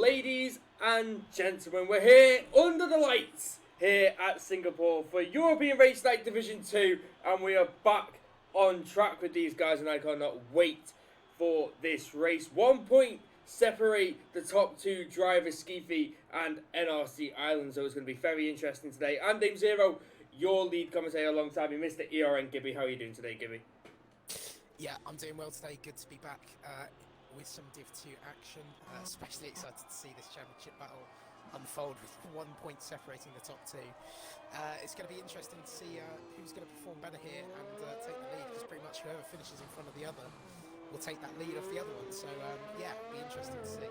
Ladies and gentlemen, we're here under the lights here at Singapore for European Race Night Division 2, and we are back on track with these guys, and I cannot wait for this race. 1 point separate the top two drivers, Skeefy and NRC Island, so it's going to be very interesting today. I'm Dame Zero, your lead commentator alongside me, Mr. ERN Gibby. How are you doing today, Gibby? Yeah, I'm doing well today. Good to be back with some Div 2 action. Especially excited to see this championship battle unfold with 1 point separating the top two. It's going to be interesting to see who's going to perform better here and take the lead, because pretty much whoever finishes in front of the other will take that lead off the other one. So yeah, it'll be interesting to see.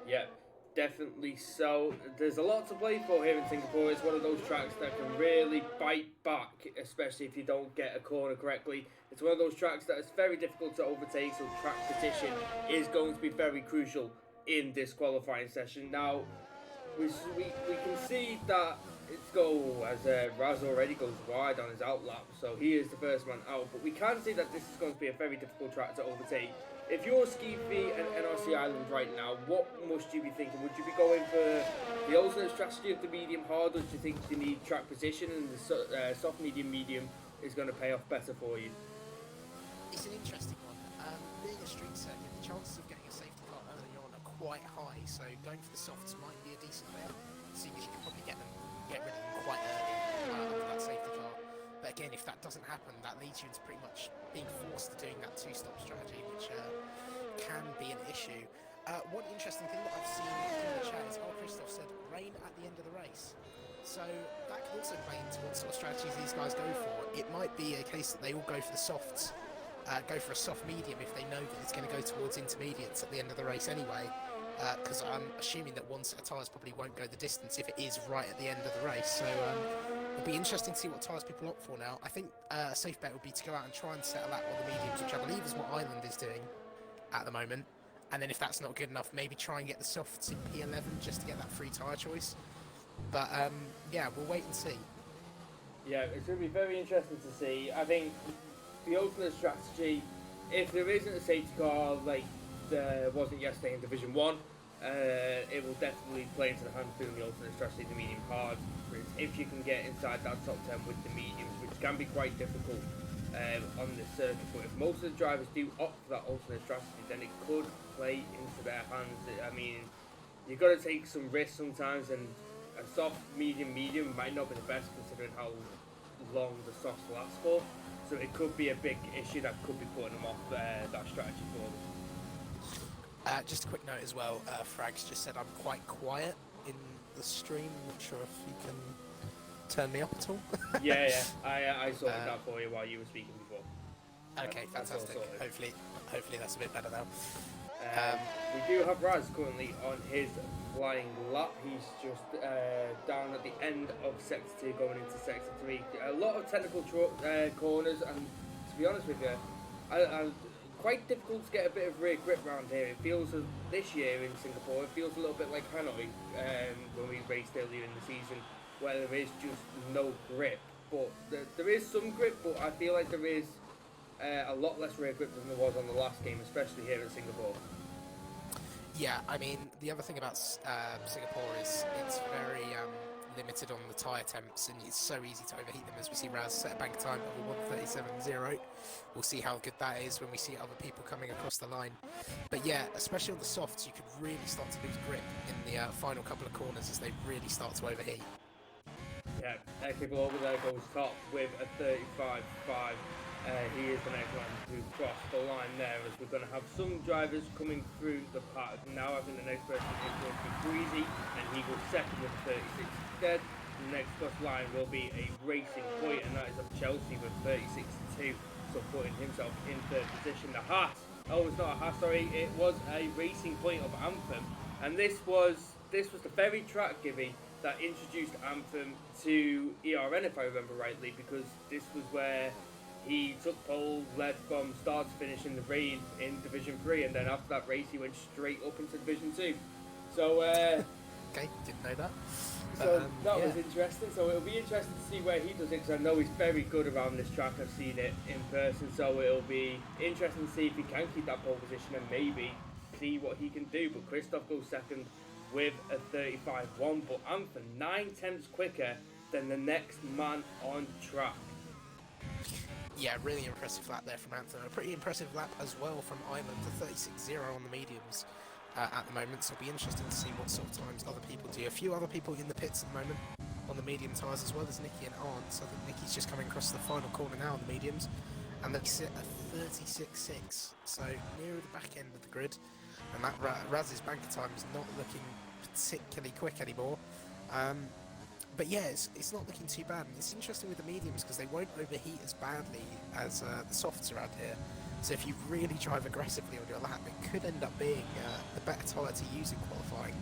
Yeah, definitely so. There's a lot to play for here in Singapore. It's one of those tracks that can really bite back, especially if you don't get a corner correctly. It's one of those tracks that is very difficult to overtake, so track position is going to be very crucial in this qualifying session. Now, we can see that it's go as Raz already goes wide on his outlap, so he is the first man out. But we can see that this is going to be a very difficult track to overtake. If you're Skeefy and NRC Island right now, what must you be thinking? Would you be going for the alternate strategy of the medium hard, or do you think you need track position and the soft medium is going to pay off better for you? It's an interesting one. Being a street circuit, the chances of getting a safety car early on are quite high, so going for the softs might be a decent bet, seeing as you can probably get rid of them quite early under that safety car. But again, if that doesn't happen, that leads you into pretty much being forced to doing that two-stop strategy, which can be an issue. One interesting thing that I've seen in the chat is Christoph said rain at the end of the race. So that could also play into what sort of strategies these guys go for. It might be a case that they all go for the softs, go for a soft medium if they know that it's going to go towards intermediates at the end of the race anyway. Because I'm assuming that one set of tyres probably won't go the distance if it is right at the end of the race. So it'll be interesting to see what tyres people opt for now. I think a safe bet would be to go out and try and settle out on the mediums, which I believe is what Island is doing at the moment. And then if that's not good enough, maybe try and get the softs in P11 just to get that free tyre choice. But yeah, we'll wait and see. Yeah, it's going to be very interesting to see. I think the ultimate strategy, if there isn't a safety car like there wasn't yesterday in Division 1, it will definitely play into the hand of doing the alternate strategy, the medium hard. If you can get inside that top 10 with the mediums, which can be quite difficult on this circuit, but if most of the drivers do opt for that alternate strategy, then it could play into their hands. I mean, you've got to take some risks sometimes, and a soft medium might not be the best considering how long the softs last for. So it could be a big issue that could be putting them off that strategy for them. Just a quick note as well, Frags just said I'm quite quiet in the stream. Not sure if you can turn me up at all. yeah, I sorted that for you while you were speaking before. Okay, fantastic. Hopefully that's a bit better now. We do have Raz currently on his flying lap. He's just down at the end of Sector 2 going into Sector 3. A lot of technical corners, and to be honest with you, quite difficult to get a bit of rear grip around here. It feels this year in Singapore, it feels a little bit like Hanoi when we raced earlier in the season, where there is just no grip. But there is some grip, but I feel like there is a lot less rear grip than there was on the last game, especially here in Singapore. Yeah, I mean, the other thing about Singapore is it's very limited on the tyre temps, and it's so easy to overheat them, as we see Raz set a bank time of 1:37.08. We'll see how good that is when we see other people coming across the line. But yeah, especially on the softs, you could really start to lose grip in the final couple of corners as they really start to overheat. Yeah, people over there goes top with a 35.5. He is the next one to cross the line there, as we're going to have some drivers coming through the paddock now. I think the next person is going to be Breezy, and he goes second with 36 instead. The next cross line will be a Racing Point, and that is of Chelsea with 36.2, so putting himself in third position. The Haas, oh, it's not a Haas, sorry, it was a Racing Point of Anthem, and this was the very track, Gibby, that introduced Anthem to ERN, if I remember rightly, because this was where he took pole, led from start to finish in the rain in Division 3, and then after that race he went straight up into Division 2. So okay, didn't know that. So that was interesting. So it'll be interesting to see where he does it, because I know he's very good around this track. I've seen it in person, so it'll be interesting to see if he can keep that pole position and maybe see what he can do. But Christoph goes second with a 35.1, but Anthem 9 tenths quicker than the next man on track. Yeah, really impressive lap there from Anthem. A pretty impressive lap as well from Island, a 36.0 on the mediums at the moment. So it'll be interesting to see what sort of times other people do. A few other people in the pits at the moment on the medium tyres, as well as Nicky and Arndt. So I think Nicky's just coming across the final corner now on the mediums, and they sit at 36.6, so near the back end of the grid. And that Raz's banker time is not looking particularly quick anymore. But yeah, it's not looking too bad. And it's interesting with the mediums because they won't overheat as badly as the softs around here. So if you really drive aggressively on your lap, it could end up being the better tyre to use in qualifying.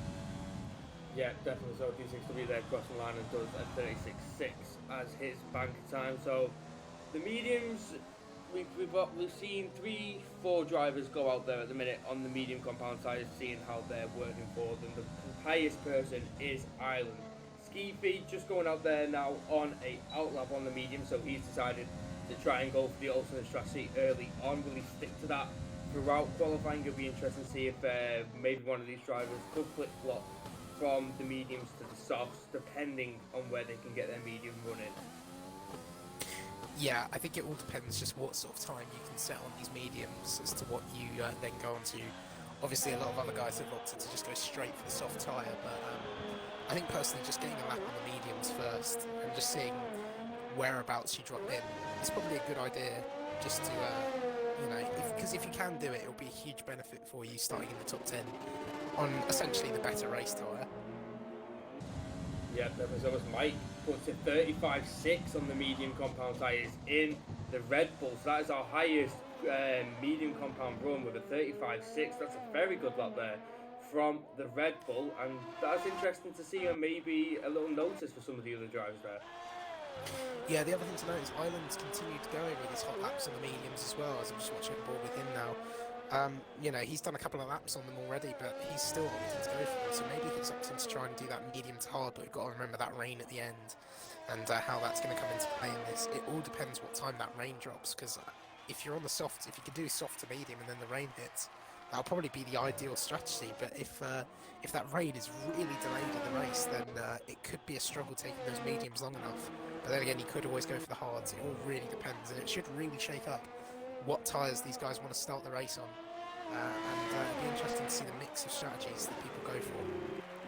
Yeah, definitely. So D6W there crossing the line and does a 36.6 as his banker time. So the mediums, we've seen 3-4 drivers go out there at the minute on the medium compound tyres, seeing how they're working for them. The highest person is Ireland. Skeefy just going out there now on a outlap on the medium, so he's decided to try and go for the alternate strategy early on. Will he stick to that throughout qualifying? It'll be interesting to see if maybe one of these drivers could flip-flop from the mediums to the softs, depending on where they can get their medium running. Yeah, I think it all depends just what sort of time you can set on these mediums as to what you then go on to. Obviously, a lot of other guys have opted to just go straight for the soft tyre, but I think personally just getting a lap on the mediums first and just seeing whereabouts you drop in is probably a good idea, just to, because if you can do it, it'll be a huge benefit for you starting in the top 10 on essentially the better race tyre. Yeah, that was almost Mike puts a 35.6 on the medium compound tyres in the Red Bull. So that is our highest medium compound run with a 35.6. That's a very good lap there from the Red Bull, and that's interesting to see, and maybe a little notice for some of the other drivers there. Yeah, the other thing to note is Island's continued going with his hot laps on the mediums as well, as I'm just watching the board with him now. He's done a couple of laps on them already, but he's still opting to go for them, so maybe he's opting to try and do that medium to hard, but we've got to remember that rain at the end, and how that's going to come into play in this. It all depends what time that rain drops, because if you're on the soft, if you can do soft to medium and then the rain hits, that'll probably be the ideal strategy. But if that rain is really delayed in the race, then it could be a struggle taking those mediums long enough. But then again, you could always go for the hards. It all really depends, and it should really shake up what tyres these guys want to start the race on. It'll be interesting to see the mix of strategies that people go for.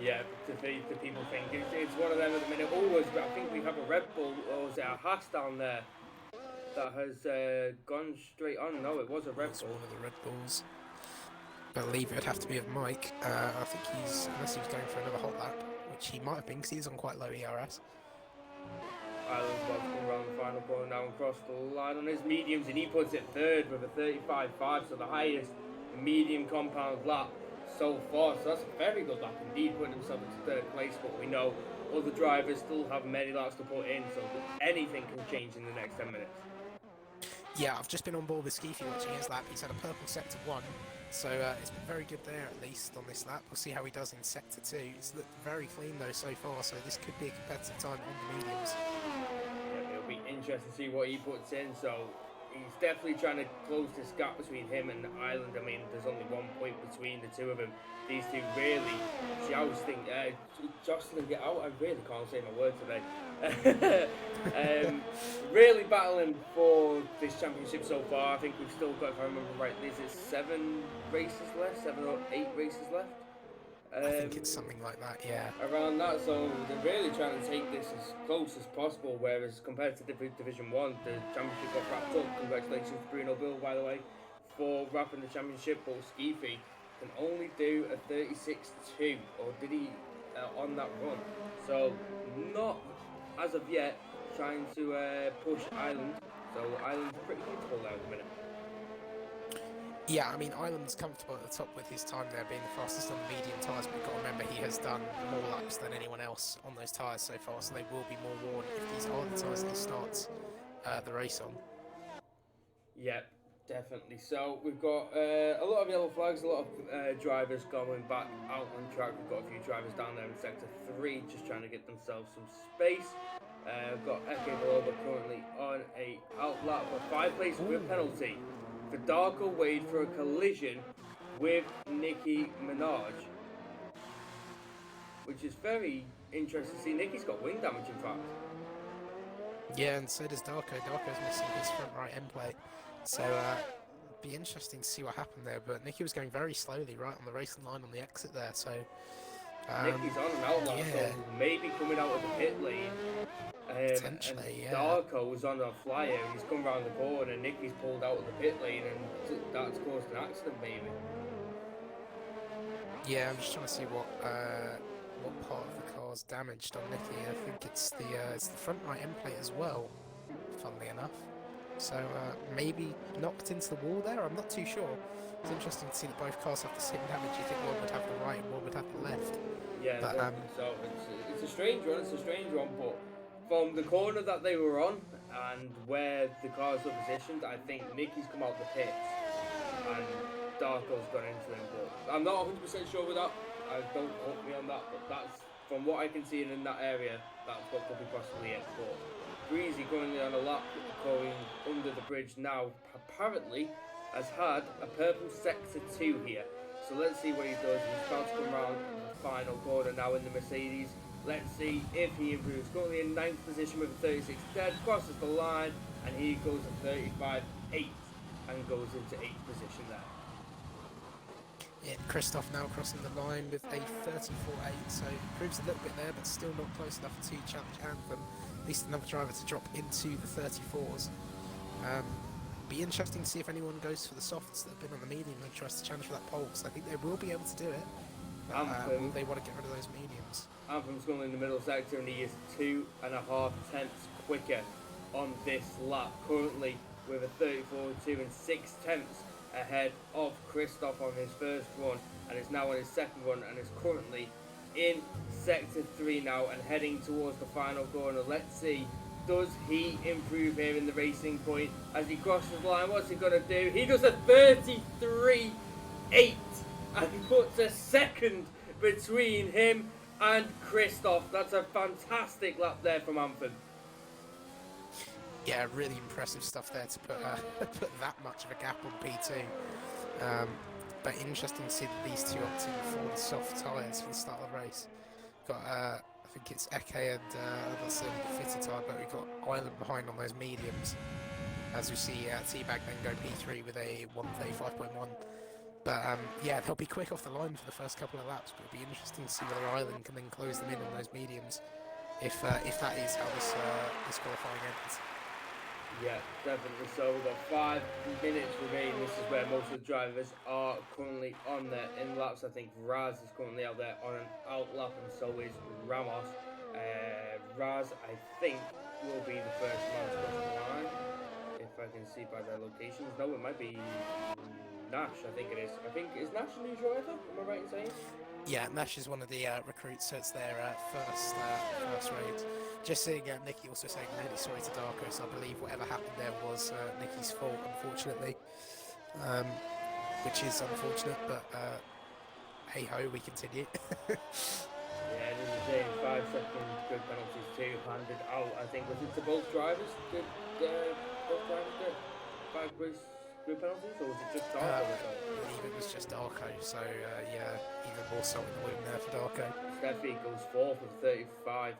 Yeah, the people think it's one of them at the minute. Always, but I think we have a Red Bull, or is it a Haas down there that has gone straight on? No, it was a Red Bull. One of the Red Bulls. I believe it would have to be of Mike. I think unless he was going for another hot lap, which he might have been because he's on quite low ERS. Island's about to come around the final corner now and cross the line on his mediums, and he puts it third with a 35.5, so the highest medium compound lap so far. So that's a very good lap indeed, putting himself into third place, but we know other drivers still have many laps to put in, so anything can change in the next 10 minutes. Yeah, I've just been on board with Skeefy watching his lap. He's had a purple sector 1, so it's been very good there at least on this lap. We'll see how he does in sector 2. It's looked very clean though so far, so this could be a competitive time on the mediums. Yeah, it'll be interesting to see what he puts in, so he's definitely trying to close this gap between him and Ireland. I mean, there's only 1 point between the two of them. These two really jousting. Jocelyn, get out. I really can't say my word today. Really battling for this championship so far. I think we've still got, if I remember right, is it 7 races left? 7 or 8 races left? I think it's something like that, yeah. Around that, so they're really trying to take this as close as possible, whereas compared to Division 1, the championship got wrapped up. Congratulations to Bruno Bill, by the way, for wrapping the championship, but Skeefy can only do a 36.2, or did he, on that run. So, not, as of yet, trying to push Ireland, so Ireland's pretty comfortable there at the minute. Yeah, I mean, Ireland's comfortable at the top with his time there being the fastest on the medium tyres, but you've got to remember he has done more laps than anyone else on those tyres so far, so they will be more worn if these are the tyres that he starts the race on. Yeah, definitely. So we've got a lot of yellow flags, a lot of drivers going back out on track. We've got a few drivers down there in sector 3 just trying to get themselves some space. We've got Eke Valoba currently on a outlap for 5 places with penalty for Darko Wade for a collision with Nicki Minaj, which is very interesting to see. Nicki's got wing damage, in fact. Yeah, and so does Darko. Darko's missing his front right end plate. So, be interesting to see what happened there. But Nicky was going very slowly right on the racing line on the exit there. So, Nicki's on an outlaw, yeah. so maybe coming out of the pit lane. Potentially, and yeah. Darko was on a flyer, and he's come round the corner, and Nicki's pulled out of the pit lane, and that's caused an accident, maybe. Yeah, I'm just trying to see what part of the car's damaged on Nicky. I think it's the front right end plate as well, funnily enough. So maybe knocked into the wall there. I'm not too sure. It's interesting to see that both cars have the same damage. You think one would have the right and one would have the left. Yeah, but, so it's a strange one. It's a strange one, but from the corner that they were on and where the cars were positioned, I think Nicky's come out the pits and Darko's gone into them. But I'm not 100% sure with that. Don't quote me on that, but that's from what I can see in that area. That's what could be possibly it. But Breezy currently on a lap going under the bridge now. Apparently, has had a purple sector 2 here. So let's see what he does. He's about to come around the final corner now in the Mercedes. Let's see if he improves. Currently in 9th position with a 36 dead, crosses the line, and he goes to 35.8 and goes into 8th position there. Yeah, Christoph now crossing the line with a 34.8, so improves a little bit there, but still not close enough to challenge Anthem. At least another driver to drop into the 34s. Be interesting to see if anyone goes for the softs that have been on the medium and tries to challenge for that pole, because I think they will be able to do it. Will they want to get rid of those mediums? Anthem's going in the middle sector, and he is 2.5 tenths quicker on this lap, currently with a 34.2 and 6 tenths ahead of Christoph on his first run, and is now on his second run, and is currently in sector 3 now and heading towards the final corner. Let's see, does he improve here in the racing point as he crosses the line? What's he gonna do? He does a 33.8 and puts a second between him and Christoph. That's a fantastic lap there from Anthem. Yeah, really impressive stuff there to put put that much of a gap on P2. But interesting to see that these two opting for the soft tyres for the start of the race. Got I think it's Eke and that's the fitted tyre, but we've got Island behind on those mediums. As we see Teabag then go P3 with a 135.1. But yeah, they'll be quick off the line for the first couple of laps, but it'll be interesting to see whether Island can then close them in on those mediums, if that is how this qualifying ends. Yeah, definitely so. We've got 5 minutes remaining. This is where most of the drivers are currently on their in laps. I think Raz is currently out there on an out lap, and so is Ramos. Raz, I think, will be the first man to cross the line. If I can see by their locations. No, it might be Nash, I think it is. I think, is Nash a new driver? Am I right in saying? Yeah, Nash is one of the recruits, so it's their first raid. Just seeing Nicky also saying really sorry to Darko, so I believe whatever happened there was Nicky's fault, unfortunately. Which is unfortunate, but hey ho, we continue. Yeah, this is a 5-second good penalties too, handed out. I think, was it to both drivers? Did both drivers get 5 grid penalties, or was it just Darko? I believe it was just Darko, so yeah, even more salt in the wound there for Darko. Steffi goes 4th with 35.4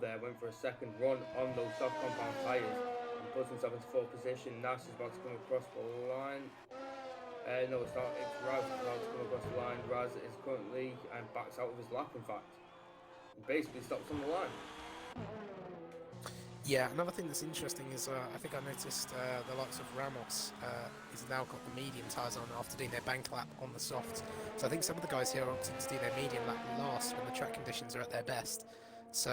there, went for a second run on those soft compound tyres and puts himself into 4th position. Nash is about to come across the line. No, it's not. It's Raz about to come across the line. Raz is currently and backs out of his lap, in fact. And basically stops on the line. Yeah, another thing that's interesting is I think I noticed the likes of Ramos has now got the medium tyres on after doing their bank lap on the soft. So I think some of the guys here are opting to do their medium lap last when the track conditions are at their best. So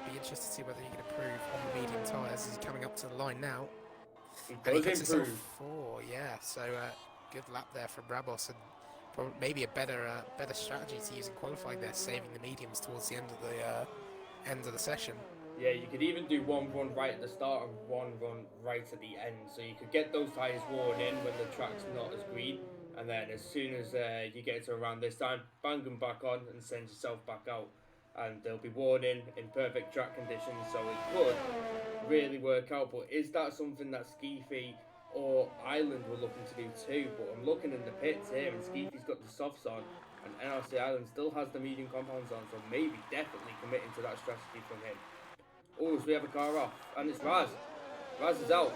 be interested to see whether he can improve on the medium tyres. He's coming up to the line now. He does improve. 4, yeah. So good lap there from Ramos, and probably maybe a better strategy to use in qualifying there, saving the mediums towards the end of the session. Yeah, you could even do one run right at the start and one run right at the end. So you could get those tyres worn in when the track's not as green. And then as soon as you get to around this time, bang them back on and send yourself back out. And they'll be worn in perfect track conditions. So it could really work out. But is that something that Skiffy or Island were looking to do too, but I'm looking in the pits here, and Skeefy's got the softs on, and NRC Island still has the medium compounds on, so maybe definitely committing to that strategy from him. Oh, so we have a car off, and it's Raz. Raz is out.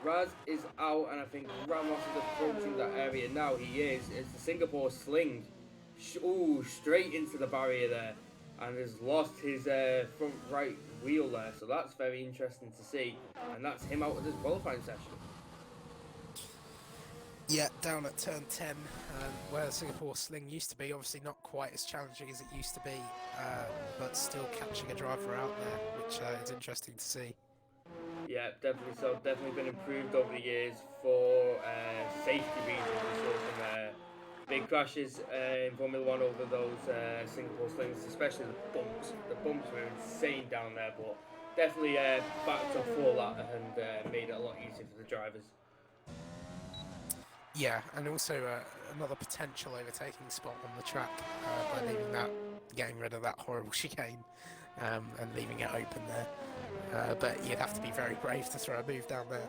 Raz is out, and I think Ramos is approaching that area now. He is. It's the Singapore Sling. Ooh, straight into the barrier there, and has lost his front right wheel there. So that's very interesting to see, and that's him out of this qualifying session. Yeah, down at turn 10, where the Singapore Sling used to be. Obviously not quite as challenging as it used to be, but still catching a driver out there, which is interesting to see. Yeah, definitely so. Definitely been improved over the years for safety reasons. We saw some big crashes in Formula One over those Singapore Slings, especially the bumps. The bumps were insane down there, but definitely backed off all that and made it a lot easier for the drivers. Yeah, and also another potential overtaking spot on the track by leaving that, getting rid of that horrible chicane and leaving it open there. But you'd have to be very brave to throw a move down there.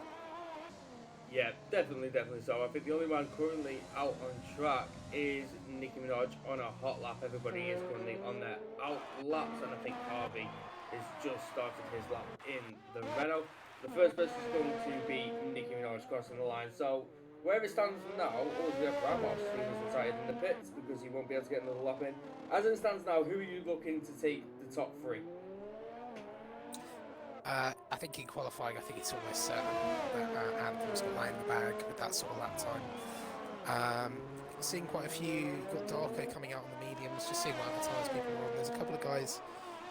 Yeah, definitely so. I think the only one currently out on track is Nicki Minaj on a hot lap. Everybody is currently on their out laps, and I think Harvey has just started his lap in the Renault. The first person is going to be Nicki Minaj crossing the line. So where it stands now, we have Ramos, who was retired in the pits because he won't be able to get another lap in. As it stands now, who are you looking to take the top three? I think in qualifying, I think it's almost certain that Anthem's got that in the bag with that sort of lap time. Seeing quite a few, got Darko coming out on the mediums, just seeing what other tyres people are on. There's a couple of guys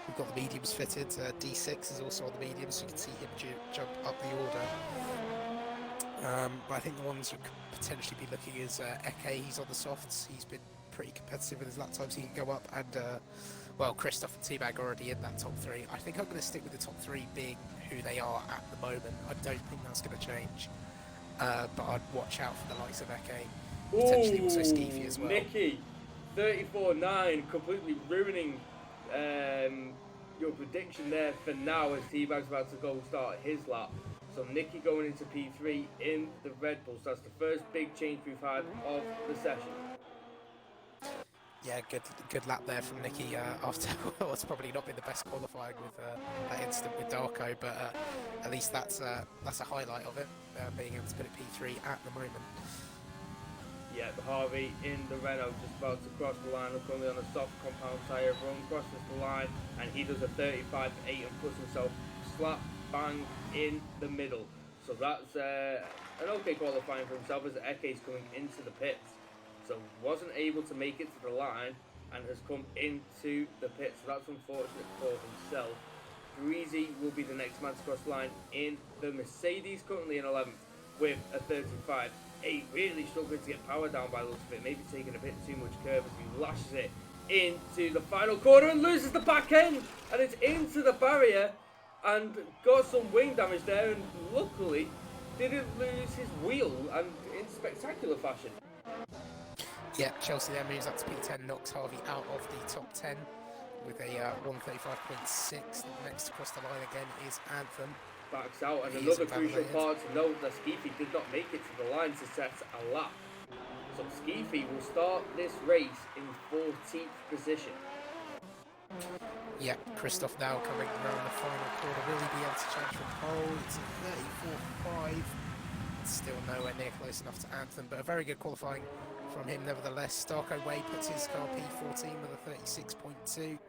who've got the mediums fitted. D6 is also on the mediums, so you can see him jump up the order. But I think the ones you could potentially be looking is Eke. He's on the softs. He's been pretty competitive with his lap times. He can go up, and well, Christoph and T-Bag are already in that top three. I think I'm going to stick with the top three being who they are at the moment. I don't think that's going to change, but I'd watch out for the likes of Eke. Potentially also Skeefy as well. Nicky, 34.9, completely ruining your prediction there for now as T-Bag's about to go start his lap. So Nicky going into P3 in the Red Bull. So that's the first big change we've had of the session. Yeah, good lap there from Nicky after what's probably not been the best qualifying with that incident with Darko, but at least that's a highlight of it, being able to put it P3 at the moment. Yeah, Harvey in the Renault just about to cross the line, currently on a soft compound tyre run, crosses the line, and he does a 35.8 and puts himself slap bang in the middle. So that's an okay qualifying for himself as Eke's coming into the pits. So wasn't able to make it to the line and has come into the pits. So that's unfortunate for himself. Breezy will be the next man to cross the line in the Mercedes, currently in 11th with a 35.8. Really struggling to get power down by the looks of it. Maybe taking a bit too much curve as he lashes it into the final corner and loses the back end. And it's into the barrier and got some wing damage there. And luckily didn't lose his wheel and in spectacular fashion. Yeah, Chelsea there moves up to P10, knocks Harvey out of the top 10 with a 135.6. Next across the line again is Anthem. Backs out, and another crucial part to note that Skeefy did not make it to the line to set a lap. So Skeefy will start this race in 14th position. Yeah, Christoph now coming around the final quarter. Will he be able to change from pole? It's a 34.5. Still nowhere near close enough to Anthem, but a very good qualifying from him nevertheless. Darko Way puts his car P14 with a 36.2.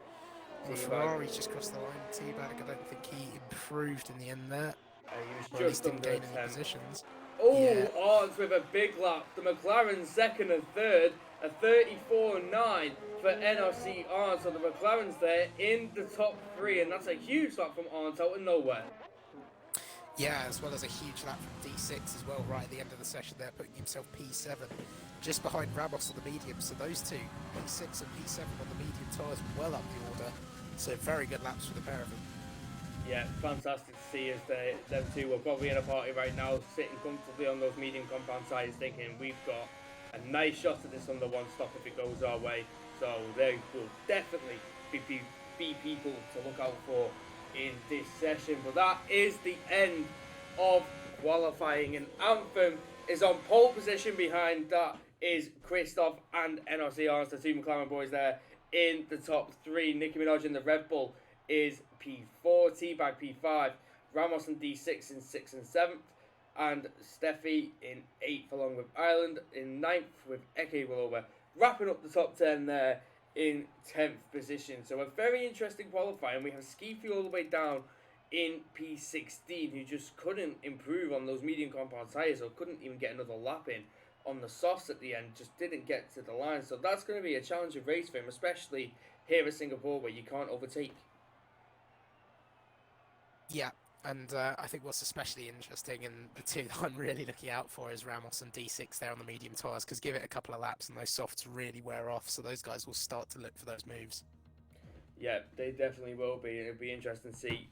The Ferrari's just crossed the line. T-Bag, I don't think he improved in the end there. He was just didn't gain any positions. Oh, yeah. Arns with a big lap. The McLaren second and third. A 34.9 for NRC Arns. So the McLaren's there in the top three, and that's a huge lap from Arns out of nowhere. Yeah, as well as a huge lap from D6 as well, right at the end of the session there, putting himself P7, just behind Ramos on the medium. So those two, P6 and P7 on the medium tyres, well up the order. So very good laps for the pair of them. Yeah, fantastic to see as them two were probably in a party right now, sitting comfortably on those medium compound tyres, thinking we've got a nice shot at this under one stop if it goes our way. So they will definitely be people to look out for in this session. But that is the end of qualifying. And Anthem is on pole position. Behind that is Christoph and NRC Arns, the two McLaren boys there in the top three. Nicki Minaj in the Red Bull is P4, T-Bag P5, Ramos and D6 in 6th and 7th, and Steffi in 8th, along with Ireland in 9th, with Eke Willover wrapping up the top 10 there in 10th position. So a very interesting qualifying. We have Skeefy all the way down in P16, who just couldn't improve on those medium compound tyres, or couldn't even get another lap in on the softs at the end, just didn't get to the line. So that's going to be a challenging race for him, especially here at Singapore where you can't overtake. Yeah, and I think what's especially interesting, and the two that I'm really looking out for, is Ramos and D6 there on the medium tyres, because give it a couple of laps and those softs really wear off, so those guys will start to look for those moves. Yeah, they definitely will be, and it'll be interesting to see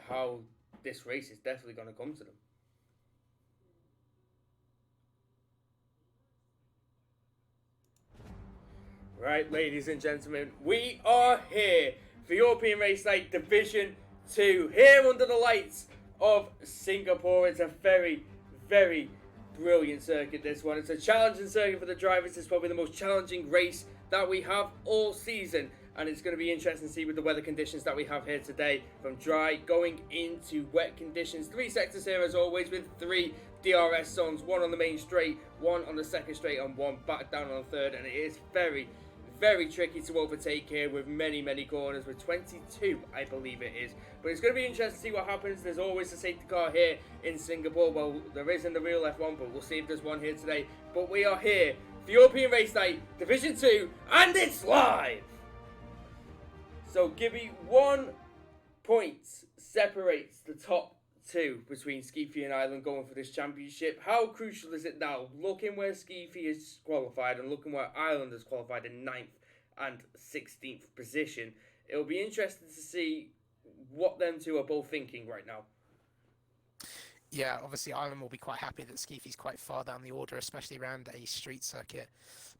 how this race is definitely going to come to them. Right, ladies and gentlemen, we are here for European Race Night Division 2, here under the lights of Singapore. It's a very, very brilliant circuit, this one. It's a challenging circuit for the drivers. It's probably the most challenging race that we have all season, and it's going to be interesting to see with the weather conditions that we have here today, from dry going into wet conditions. 3 sectors here as always, with 3 DRS zones, 1 on the main straight, 1 on the second straight, and 1 back down on the third, and it is very, very tricky to overtake here with many, many corners, with 22, I believe it is. But it's going to be interesting to see what happens. There's always a safety car here in Singapore. Well, there is in the real F1, but we'll see if there's one here today. But we are here for European Race Night Division 2, and it's live! So, Gibby, 1 point separates the top 2 between Skeefy and Ireland going for this championship. How crucial is it now, looking where Skeefy is qualified and looking where Ireland is qualified in 9th and 16th position? It'll be interesting to see what them two are both thinking right now. Yeah, obviously Ireland will be quite happy that Skeefy's quite far down the order, especially around a street circuit.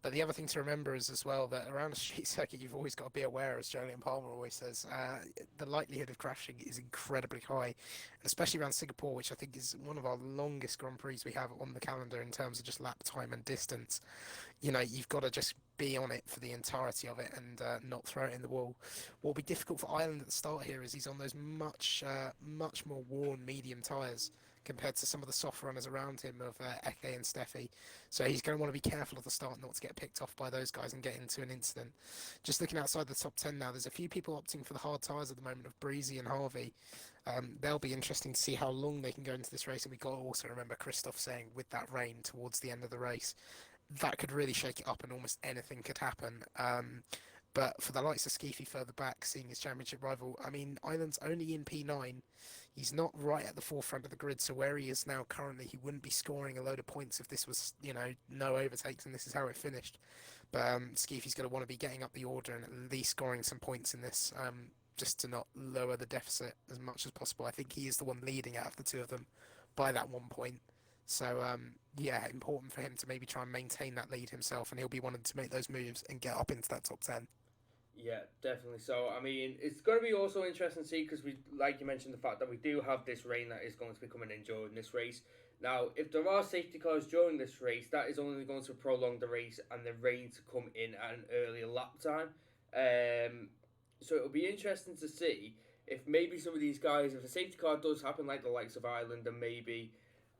But the other thing to remember is as well that around a street circuit, you've always got to be aware, as Julian Palmer always says, the likelihood of crashing is incredibly high, especially around Singapore, which I think is one of our longest Grand Prix we have on the calendar in terms of just lap time and distance. You know, you've got to just be on it for the entirety of it and not throw it in the wall. What will be difficult for Ireland at the start here is he's on those much more worn medium tyres compared to some of the soft runners around him of Eke and Steffi. So he's going to want to be careful at the start not to get picked off by those guys and get into an incident. Just looking outside the top 10 now, there's a few people opting for the hard tyres at the moment of Breezy and Harvey. They'll be interesting to see how long they can go into this race. And we've got to also remember Christoph saying with that rain towards the end of the race, that could really shake it up and almost anything could happen. But for the likes of Skeefy further back, seeing his championship rival, I mean, Ireland's only in P9. He's not right at the forefront of the grid, so where he is now currently, he wouldn't be scoring a load of points if this was, you know, no overtakes and this is how it finished. But Skeefy's going to want to be getting up the order and at least scoring some points in this, just to not lower the deficit as much as possible. I think he is the one leading out of the two of them by that 1 point. So, yeah, important for him to maybe try and maintain that lead himself, and he'll be wanting to make those moves and get up into that top 10. Yeah, definitely. So, I mean, it's going to be also interesting to see because we, like you mentioned, the fact that we do have this rain that is going to be coming in during this race. Now, if there are safety cars during this race, that is only going to prolong the race and the rain to come in at an earlier lap time. So it'll be interesting to see if maybe some of these guys, if a safety car does happen like the likes of Ireland and maybe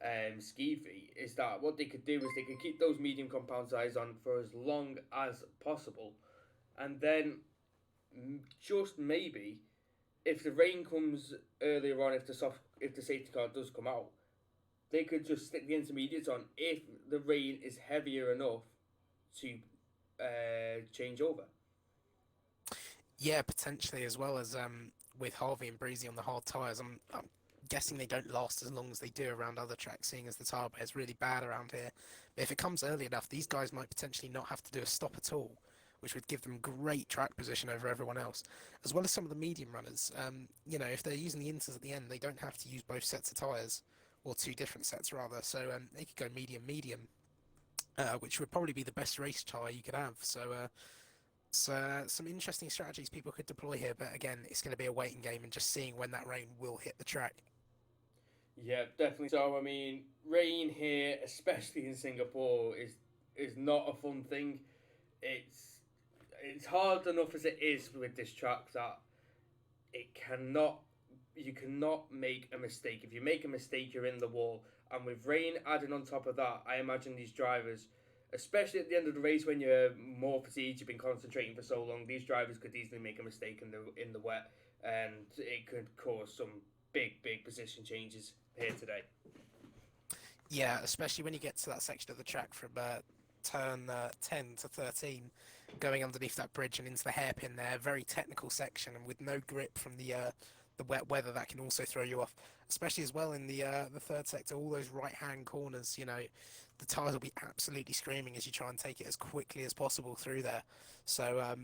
Skeefy, is that what they could do is they could keep those medium compound tyres on for as long as possible. And then, just maybe, if the rain comes earlier on, if the safety car does come out, they could just stick the intermediates on if the rain is heavier enough to change over. Yeah, potentially, as well as with Harvey and Breezy on the hard tyres. I'm guessing they don't last as long as they do around other tracks, seeing as the tyre wear is really bad around here. But if it comes early enough, these guys might potentially not have to do a stop at all, which would give them great track position over everyone else, as well as some of the medium runners. You know, if they're using the inters at the end, they don't have to use both sets of tyres, or 2 different sets rather, so they could go medium, which would probably be the best race tyre you could have. So some interesting strategies people could deploy here, but again, it's going to be a waiting game and just seeing when that rain will hit the track. Yeah, definitely. So I mean, rain here, especially in Singapore, is not a fun thing. It's it's hard enough as it is with this track that it cannot you cannot make a mistake. If you make a mistake, you're in the wall. And with rain adding on top of that, I imagine these drivers, especially at the end of the race when you're more fatigued, you've been concentrating for so long, these drivers could easily make a mistake in the wet, and it could cause some big position changes here today. Yeah, especially when you get to that section of the track from turn 10 to 13, going underneath that bridge and into the hairpin there. Very technical section, and with no grip from the wet weather, that can also throw you off. Especially as well in the third sector, all those right-hand corners. You know, the tires will be absolutely screaming as you try and take it as quickly as possible through there. So,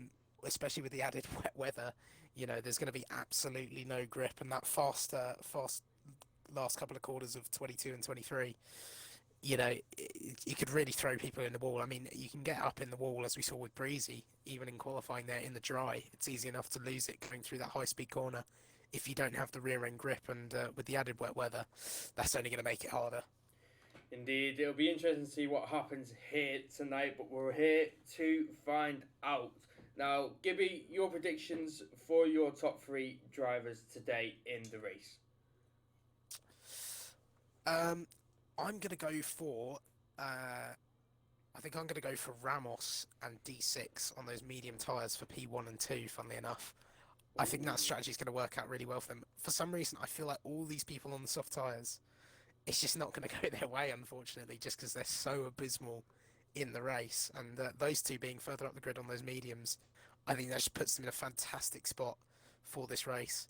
especially with the added wet weather, you know, there's going to be absolutely no grip, and that fast last couple of quarters of 22 and 23, you know, you could really throw people in the wall. I mean, you can get up in the wall as we saw with Breezy, even in qualifying there in the dry. It's easy enough to lose it going through that high speed corner if you don't have the rear end grip, and with the added wet weather, that's only going to make it harder. Indeed, it'll be interesting to see what happens here tonight, but we're here to find out. Now, Gibby, your predictions for your top three drivers today in the race. Um, I'm going to go for. I think I'm going to go for Ramos and D6 on those medium tyres for P1 and 2, funnily enough. I think that Ooh. strategy is going to work out really well for them. For some reason, I feel like all these people on the soft tyres, it's just not going to go their way, unfortunately, just because they're so abysmal in the race. And those two being further up the grid on those mediums, I think that just puts them in a fantastic spot for this race.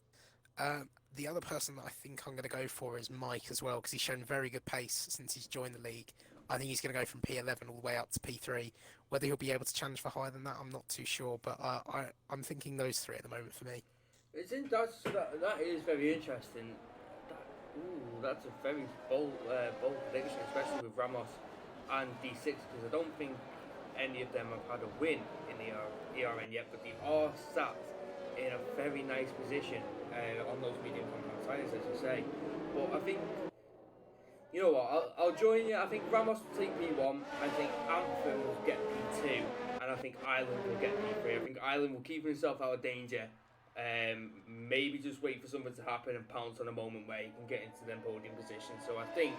The other person that I think I'm going to go for is Mike as well, because he's shown very good pace since he's joined the league. I think he's going to go from P11 all the way up to P3. Whether he'll be able to challenge for higher than that, I'm not too sure, but I'm thinking those three at the moment for me. That is very interesting. That's a very bold prediction, especially with Ramos and D6, because I don't think any of them have had a win in the ERN yet, but they are sat in a very nice position on those medium compound tires, as you say. But I think, you know what, I'll join you. I think Ramos will take P1, I think Anthem will get P2, and I think Ireland will get P3. I think Ireland will keep himself out of danger. Maybe just wait for something to happen and pounce on a moment where he can get into them podium positions. So I think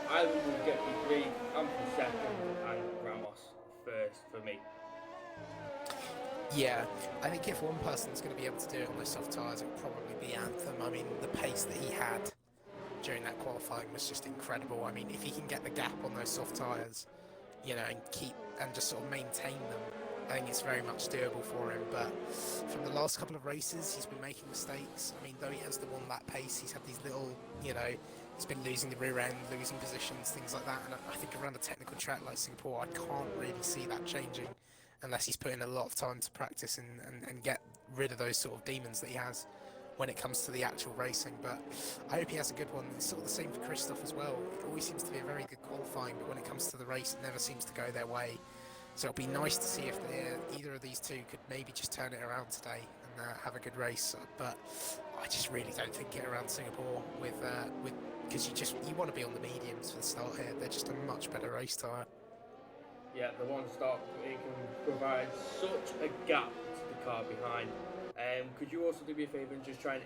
Ireland will get P3, Anthem second, and Ramos first for me. Yeah, I think if one person's going to be able to do it on those soft tyres, it would probably be Anthem. I mean, the pace that he had during that qualifying was just incredible. I mean, if he can get the gap on those soft tyres, you know, and keep and just sort of maintain them, I think it's very much doable for him. But from the last couple of races, he's been making mistakes. I mean, though he has the one lap pace, he's had these little, you know, he's been losing the rear end, losing positions, things like that. And I think around a technical track like Singapore, I can't really see that changing unless he's put in a lot of time to practice and get rid of those sort of demons that he has when it comes to the actual racing. But I hope he has a good one. It's sort of the same for Christoph as well. It always seems to be a very good qualifying, but when it comes to the race, it never seems to go their way. So it'll be nice to see if either of these two could maybe just turn it around today and have a good race. But I just really don't think it around Singapore with because you want to be on the mediums for the start here. They're just a much better race tyre. Yeah, the one stop, it can provide such a gap to the car behind. Could you also do me a favour and just try and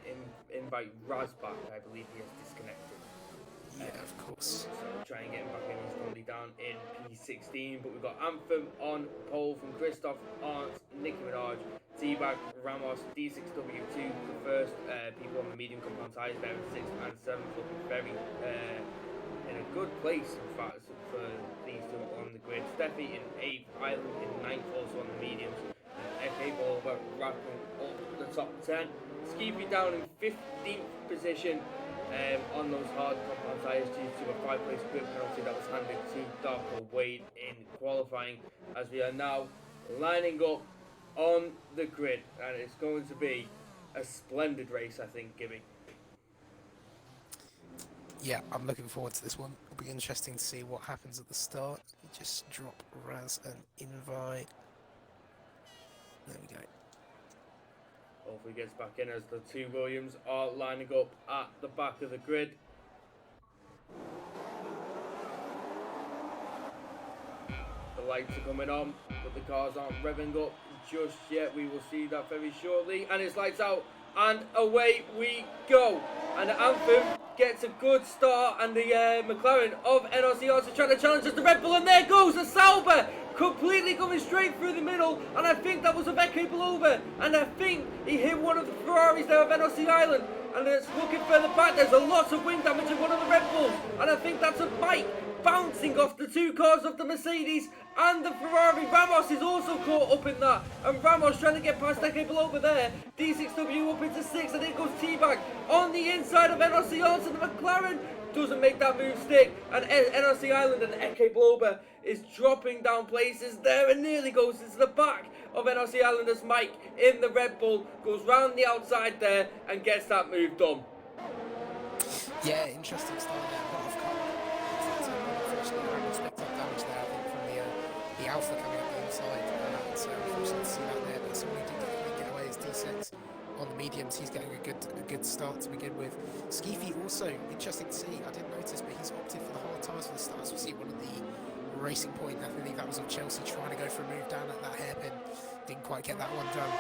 invite Raz back? I believe he has disconnected. Yeah, of course. So try and get him back in. He's currently down in P16, but we've got Anthem on pole from Christoph, Arndt, Nicki Minaj, T-Bag, Ramos, D6W2, the first people on the medium compound tyres there in 6th and 7th, looking very in a good place, in fact, for these two on the grid. Steffi in 8th, Ireland in 9th, also on the mediums. FA Ball wrapping up the top 10. Skeevy down in 15th position on those hard compound tyres due to a 5-place grid penalty that was handed to Darko Wade in qualifying, as we are now lining up on the grid, and it's going to be a splendid race, I think, Gibby. Yeah, I'm looking forward to this one. It'll be interesting to see what happens at the start. Just drop Raz an invite. There we go. Hopefully gets back in as the two Williams are lining up at the back of the grid. lights are coming on, but the cars aren't revving up just yet. We will see that very shortly. And it's lights out, and away we go. And the Anthem gets a good start, and the McLaren of NRC also trying to challenge us, the Red Bull, and there goes the Sauber, completely coming straight through the middle, and I think that was a Vecchio over, and I think he hit one of the Ferraris there of NRC Island, and it's looking further back, there's a lot of wing damage in one of the Red Bulls, and I think that's a bike bouncing off the two cars of the Mercedes and the Ferrari. Ramos is also caught up in that, and Ramos trying to get past Vecchio over there, D6W up into 6, and it goes T-Bag on the inside of NRC Arts, and the McLaren doesn't make that move stick, and NRC Island and Eke Blober is dropping down places there and nearly goes into the back of NRC Islanders. Mike in the Red Bull goes round the outside there and gets that move done. Yeah, interesting start there. A lot of unfortunately, Ramos picked up damage there, I think, from the Alpha coming up the inside. So unfortunate to see that there, but someone who did definitely get away is D6. On the mediums, he's getting a good start to begin with. Skeefy also, interesting to see, I didn't notice, but he's opted for the hard tyres for the start. So we see one of the Racing Point, I believe that was of Chelsea, trying to go for a move down at that hairpin. Didn't quite get that one done.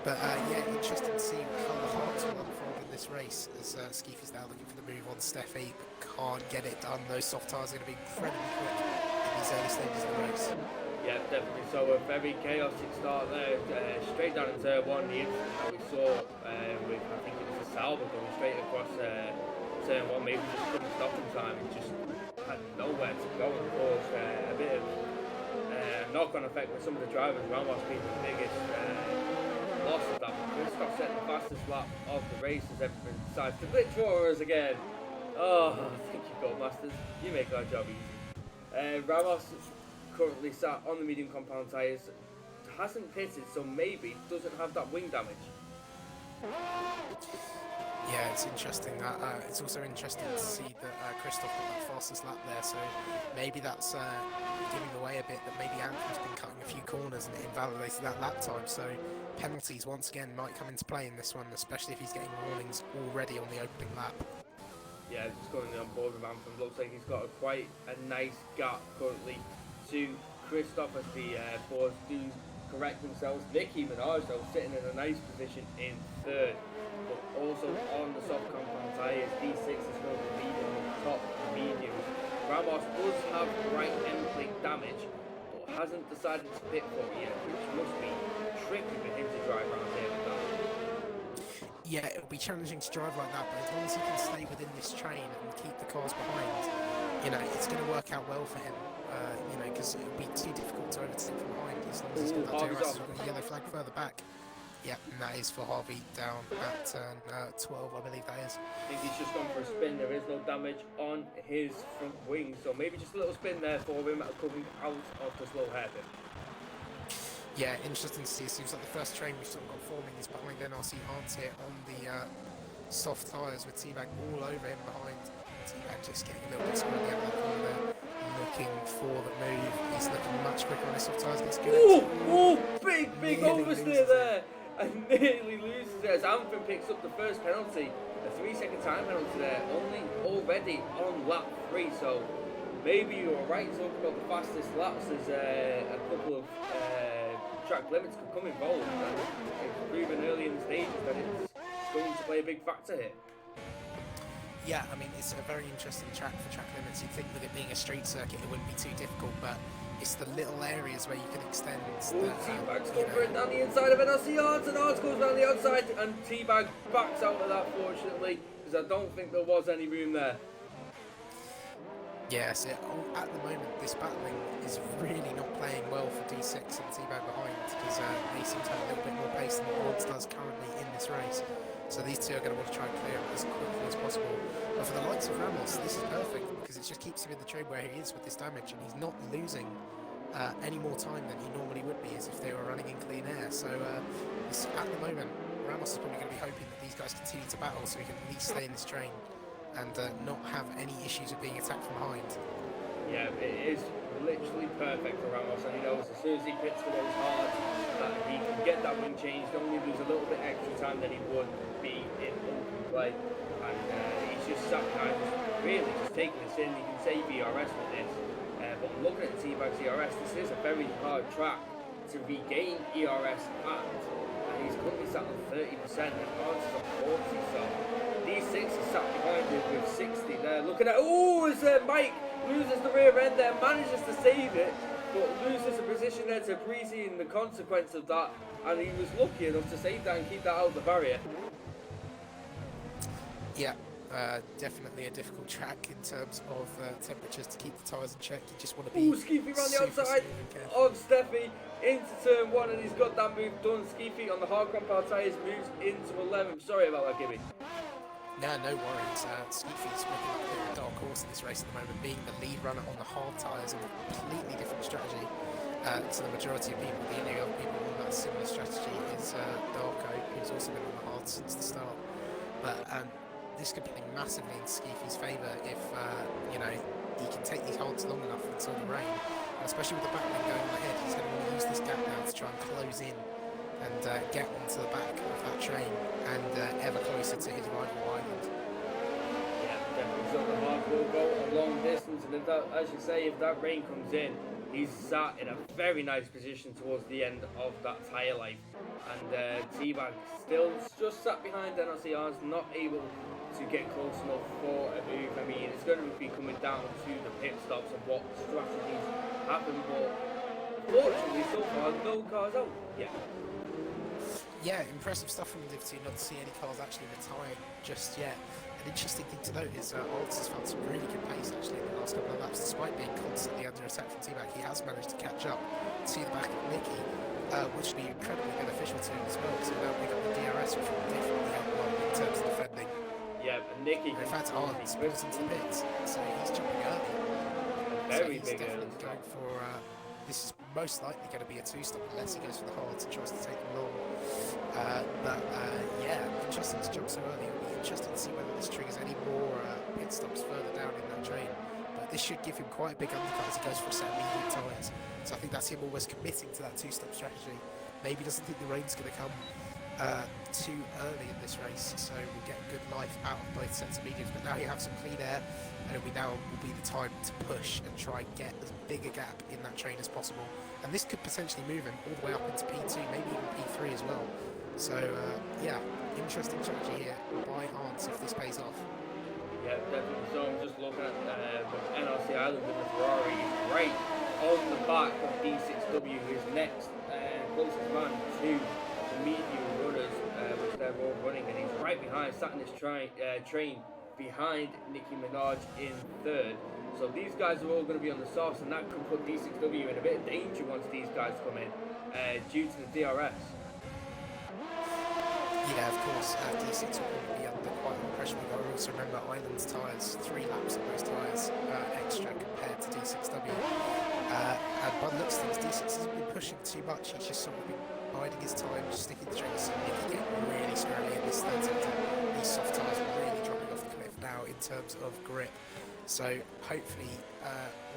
But yeah, interesting to see how the hards will unfold in this race, as Skeefy's now looking for the move on Steffi, but can't get it done. Those soft tyres are going to be incredibly quick in these early stages of the race. Yeah, definitely. So a very chaotic start there, straight down into turn 1. The incident that we saw with, I think it was a Sauber going straight across turn 1, maybe just couldn't stop in time. It just had nowhere to go, and caused a bit of knock-on effect with some of the drivers. Ramos being the biggest loss of that. Christoph setting the fastest lap of the race as everyone decides to glitch for us again. Oh, thank you, Goldmasters. You make our job easy. Ramos currently sat on the medium compound tyres, hasn't pitted, so maybe doesn't have that wing damage. Yeah, it's interesting that it's also interesting to see that Christoph got that fastest lap there, so maybe that's giving away a bit that maybe Anthem's been cutting a few corners and it invalidated that lap time, so penalties once again might come into play in this one, especially if he's getting warnings already on the opening lap. Yeah, just going on board with Anthem, looks like he's got quite a nice gap currently to Christoph as the boards do correct themselves. Nicki Minaj though sitting in a nice position in third, but also on the soft compound tyres, D6 is going to lead in the top mediums. Ramos does have right end plate damage, but hasn't decided to pit for it yet, which must be tricky for him to drive around here with that. Yeah, it'll be challenging to drive like that, but as long as he can stay within this train and keep the cars behind, you know, it's going to work out well for him. You know, because it'll be too difficult to overtake from behind as long as he's got that DRS with a yellow flag further back. Yeah, and that is for Harvey down at turn 12, I believe that is. I think he's just gone for a spin. There is no damage on his front wing, so maybe just a little spin there for him, coming out of the slow hairpin. Yeah, interesting to see. It seems like the first train we've sort of got forming is behind NRC Hans here on the soft tyres with T-Bag all over him behind. T-Bag just getting a little bit squirrely out of the corner there, looking for the move. He's looking much quicker on his soft tyres. Gets good. Oh, big oversteer there. And nearly loses it as Anthem picks up the first penalty. A 3-second time penalty there, already on lap 3. So maybe you were right talking about the fastest laps as a couple of track limits could come involved. And it's proven early in the stages that it's going to play a big factor here. Yeah, I mean, it's a very interesting track for track limits. You'd think with it being a street circuit, it wouldn't be too difficult, but it's the little areas where you can extend. T-Bag's going down the inside of NRC Arts, and Arts goes down the outside, and T-Bag backs out of that, fortunately, because I don't think there was any room there. Yes, at the moment, this battling is really not playing well for D6 and T-Bag behind, because they seem to have a little bit more pace than what Odds does currently in this race. So these two are going to want to try and clear it as quickly as possible. But for the likes of Ramos, this is perfect because it just keeps him in the trade where he is with this damage, and he's not losing any more time than he normally would be as if they were running in clean air. So at the moment, Ramos is probably going to be hoping that these guys continue to battle so he can at least stay in this train and not have any issues with being attacked from behind. Yeah, it is literally perfect for Ramos, and he knows as soon as he pits for those hards that he can get that wing changed, only lose a little bit extra time than he would be in open play. And he's just sat behind, really just taking this in. You can say VRS with this, but looking at T-Bag's ERS, this is a very hard track to regain ERS at, and he's currently sat on 30% and Arns is on 40, so D6 is sat behind him with 60 there. Looking at, oh, as Mike loses the rear end there, manages to save it, but loses a position there to Breezy in the consequence of that, and he was lucky enough to save that and keep that out of the barrier. Yeah, definitely a difficult track in terms of temperatures to keep the tyres in check. You just want to be. Ooh, Skeefy around the outside of Steffi into turn 1, and he's got that move done. Skeefy on the hard compound tyres moves into 11. Sorry about that, Gibby. No, no worries. Skeefy's looking like a bit of a dark horse in this race at the moment, being the lead runner on the hard tyres, and a completely different strategy to the majority of people. The only other people on that similar strategy is Darko, who's also been on the hard since the start. But this could play massively in Skeefy's favour if you know, he can take these holds long enough until the rain, and especially with the back going on ahead, he's going to want to use this gap now to try and close in and get onto the back of that train and ever closer to his rival Island. Yeah, definitely. So the hard will go a long distance, and if that, as you say, if that rain comes in, he's sat in a very nice position towards the end of that tyre life. And T-Bag still just sat behind NLC Arns, not able to get close enough for a move. I mean, it's going to be coming down to the pit stops and what strategies happen, but fortunately so far no cars out yet. Yeah, impressive stuff from Liberty, not to see any cars actually retiring just yet. An interesting thing to note is Olds has found some really good pace actually in the last couple of laps, despite being constantly under attack from T-Bag. He has managed to catch up to the back of Nicky, which will be incredibly beneficial to him as well, because he'll now pick up the DRS, which will definitely help a lot in terms of defending. Yeah, but Nicky in fact, Olds goes into the pits, so he's jumping early. Very so he's big definitely going for. This is most likely going to be a two-stop unless he goes for the hards and tries to take them long. Yeah, interesting to jump so early. It'll be interesting to see whether this triggers any more pit stops further down in that train. But this should give him quite a big undercut as he goes for a set of medium tyres. So I think that's him almost committing to that two-stop strategy. Maybe doesn't think the rain's going to come too early in this race, so we'll get good life out of both sets of mediums. But now you have some clean air, and now will be the time to push and try and get as big a gap in that train as possible. And this could potentially move him all the way up into P2, maybe even P3 as well. So yeah, interesting strategy here by Arns if this pays off. Yeah, definitely. So I'm just looking at NRC Island with the Ferrari. He's right on the back of D6W, who is next, closest man to the medium runners, which they're all running, and he's right behind, sat in this train behind Nicki Minaj in third. So these guys are all going to be on the softs, and that could put D6W in a bit of danger once these guys come in, due to the DRS. Yeah, of course, D6 will probably be under quite a lot of pressure. We've got to also remember Island's tyres, 3 laps of those tyres extra compared to D6W. And by the looks of things, D6 hasn't been pushing too much. He's just sort of been biding his time, just sticking the train. So Nicky getting really squirrely in this third sector. These soft tyres are really dropping off the cliff now in terms of grip. So hopefully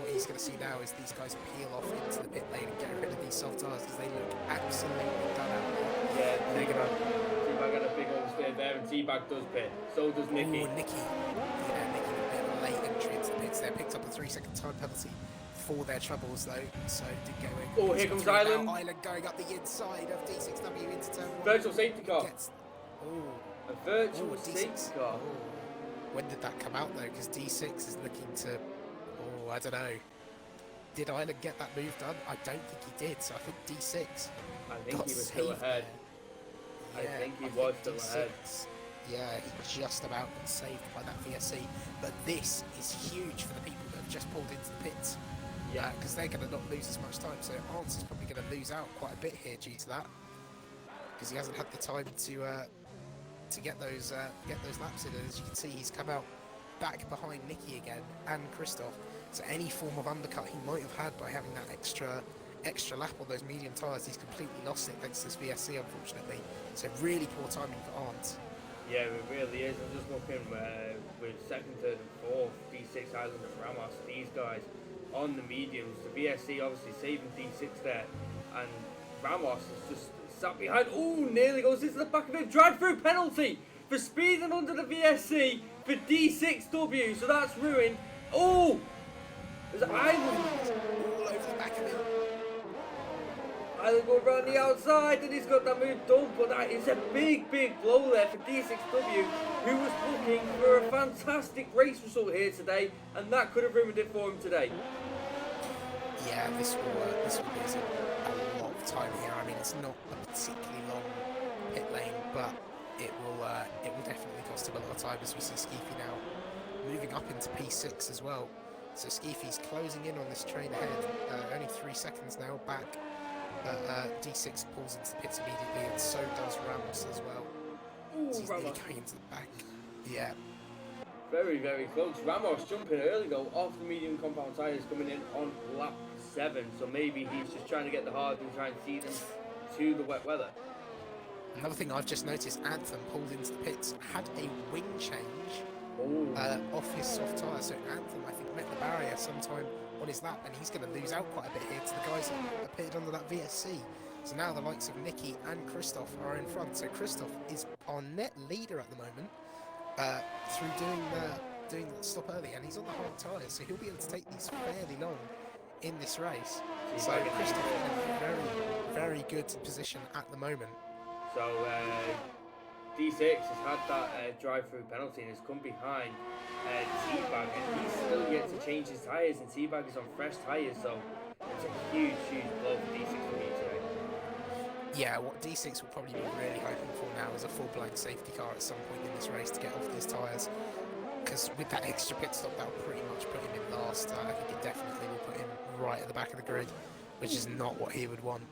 what he's going to see now is these guys peel off into the pit lane and get rid of these soft tyres, because they look absolutely done out there. Yeah, T-Bag got a big oversteer there, and T-Bag does pit. So does Nicky. Ooh, Nicky. Yeah, Nicky with a bit of a late entry into the pits there. Picked up a 3-second time penalty for their troubles though, so did go in. Oh, here comes Island. Now, Island going up the inside of D6W into turn 1. Virtual safety car. Oh. A virtual safety car. Oh. When did that come out though? Because D6 is looking to. Oh, I don't know. Did Island get that move done? I don't think he did. So I think D6. I think he was still ahead. Yeah, I think he was still ahead. Yeah, he just about got saved by that VSC. But this is huge for the people that have just pulled into the pits. Yeah, because they're going to not lose as much time. So Arns is probably going to lose out quite a bit here due to that, because he hasn't had the time to get those laps in. And as you can see, he's come out back behind Nicky again and Christoph. So any form of undercut he might have had by having that extra lap on those medium tyres, he's completely lost it thanks to this VSC, unfortunately. So really poor timing for Arns. Yeah, it really is. I'm just looking with second, third and fourth, D6, Island and Ramos, these guys on the mediums. The VSC obviously saving D6 there, and Ramos is just sat behind. Oh, nearly goes into the back of him. Drive-through penalty for speeding under the VSC for D6W, so that's ruined. Oh, As Island, all over the back of him. Island go around the outside and he's got that move done, but that is a big blow there for D6W, who was looking for a fantastic race result here today, and that could have ruined it for him today. Yeah, this will lose a lot of time here. I mean, it's not a particularly long pit lane, but it will definitely cost him a lot of time, as we see Skeefy now moving up into P6 as well. So Skeefy's closing in on this train ahead. Only 3 seconds now back. D6 pulls into the pits immediately, and so does Ramos as well. Ooh, So he's nearly Ramos. going into the back. Yeah. Very close. Ramos jumping early though off the medium compound tyres, coming in on lap 7, so maybe he's just trying to get the hard and trying to see them to the wet weather. Another thing I've just noticed, Anthem pulled into the pits, had a wing change off his soft tyre. So Anthem, I think, met the barrier sometime on his lap, and he's going to lose out quite a bit here to the guys that appeared under that VSC. So now the likes of Nicky and Christoph are in front. So Christoph is our net leader at the moment through doing the stop early, and he's on the hard tyres, so he'll be able to take these fairly long in this race. So Christoph in a very good position at the moment. So D6 has had that drive-through penalty and has come behind T-Bag, and he's still yet to change his tyres, and T-Bag is on fresh tyres, so it's a huge blow for D6 for me today. Yeah, what D6 will probably be really hoping for now is a full-blown safety car at some point in this race to get off these tyres, because with that extra pit stop, that'll pretty much put him in last. I think it definitely will put him right at the back of the grid, which is not what he would want.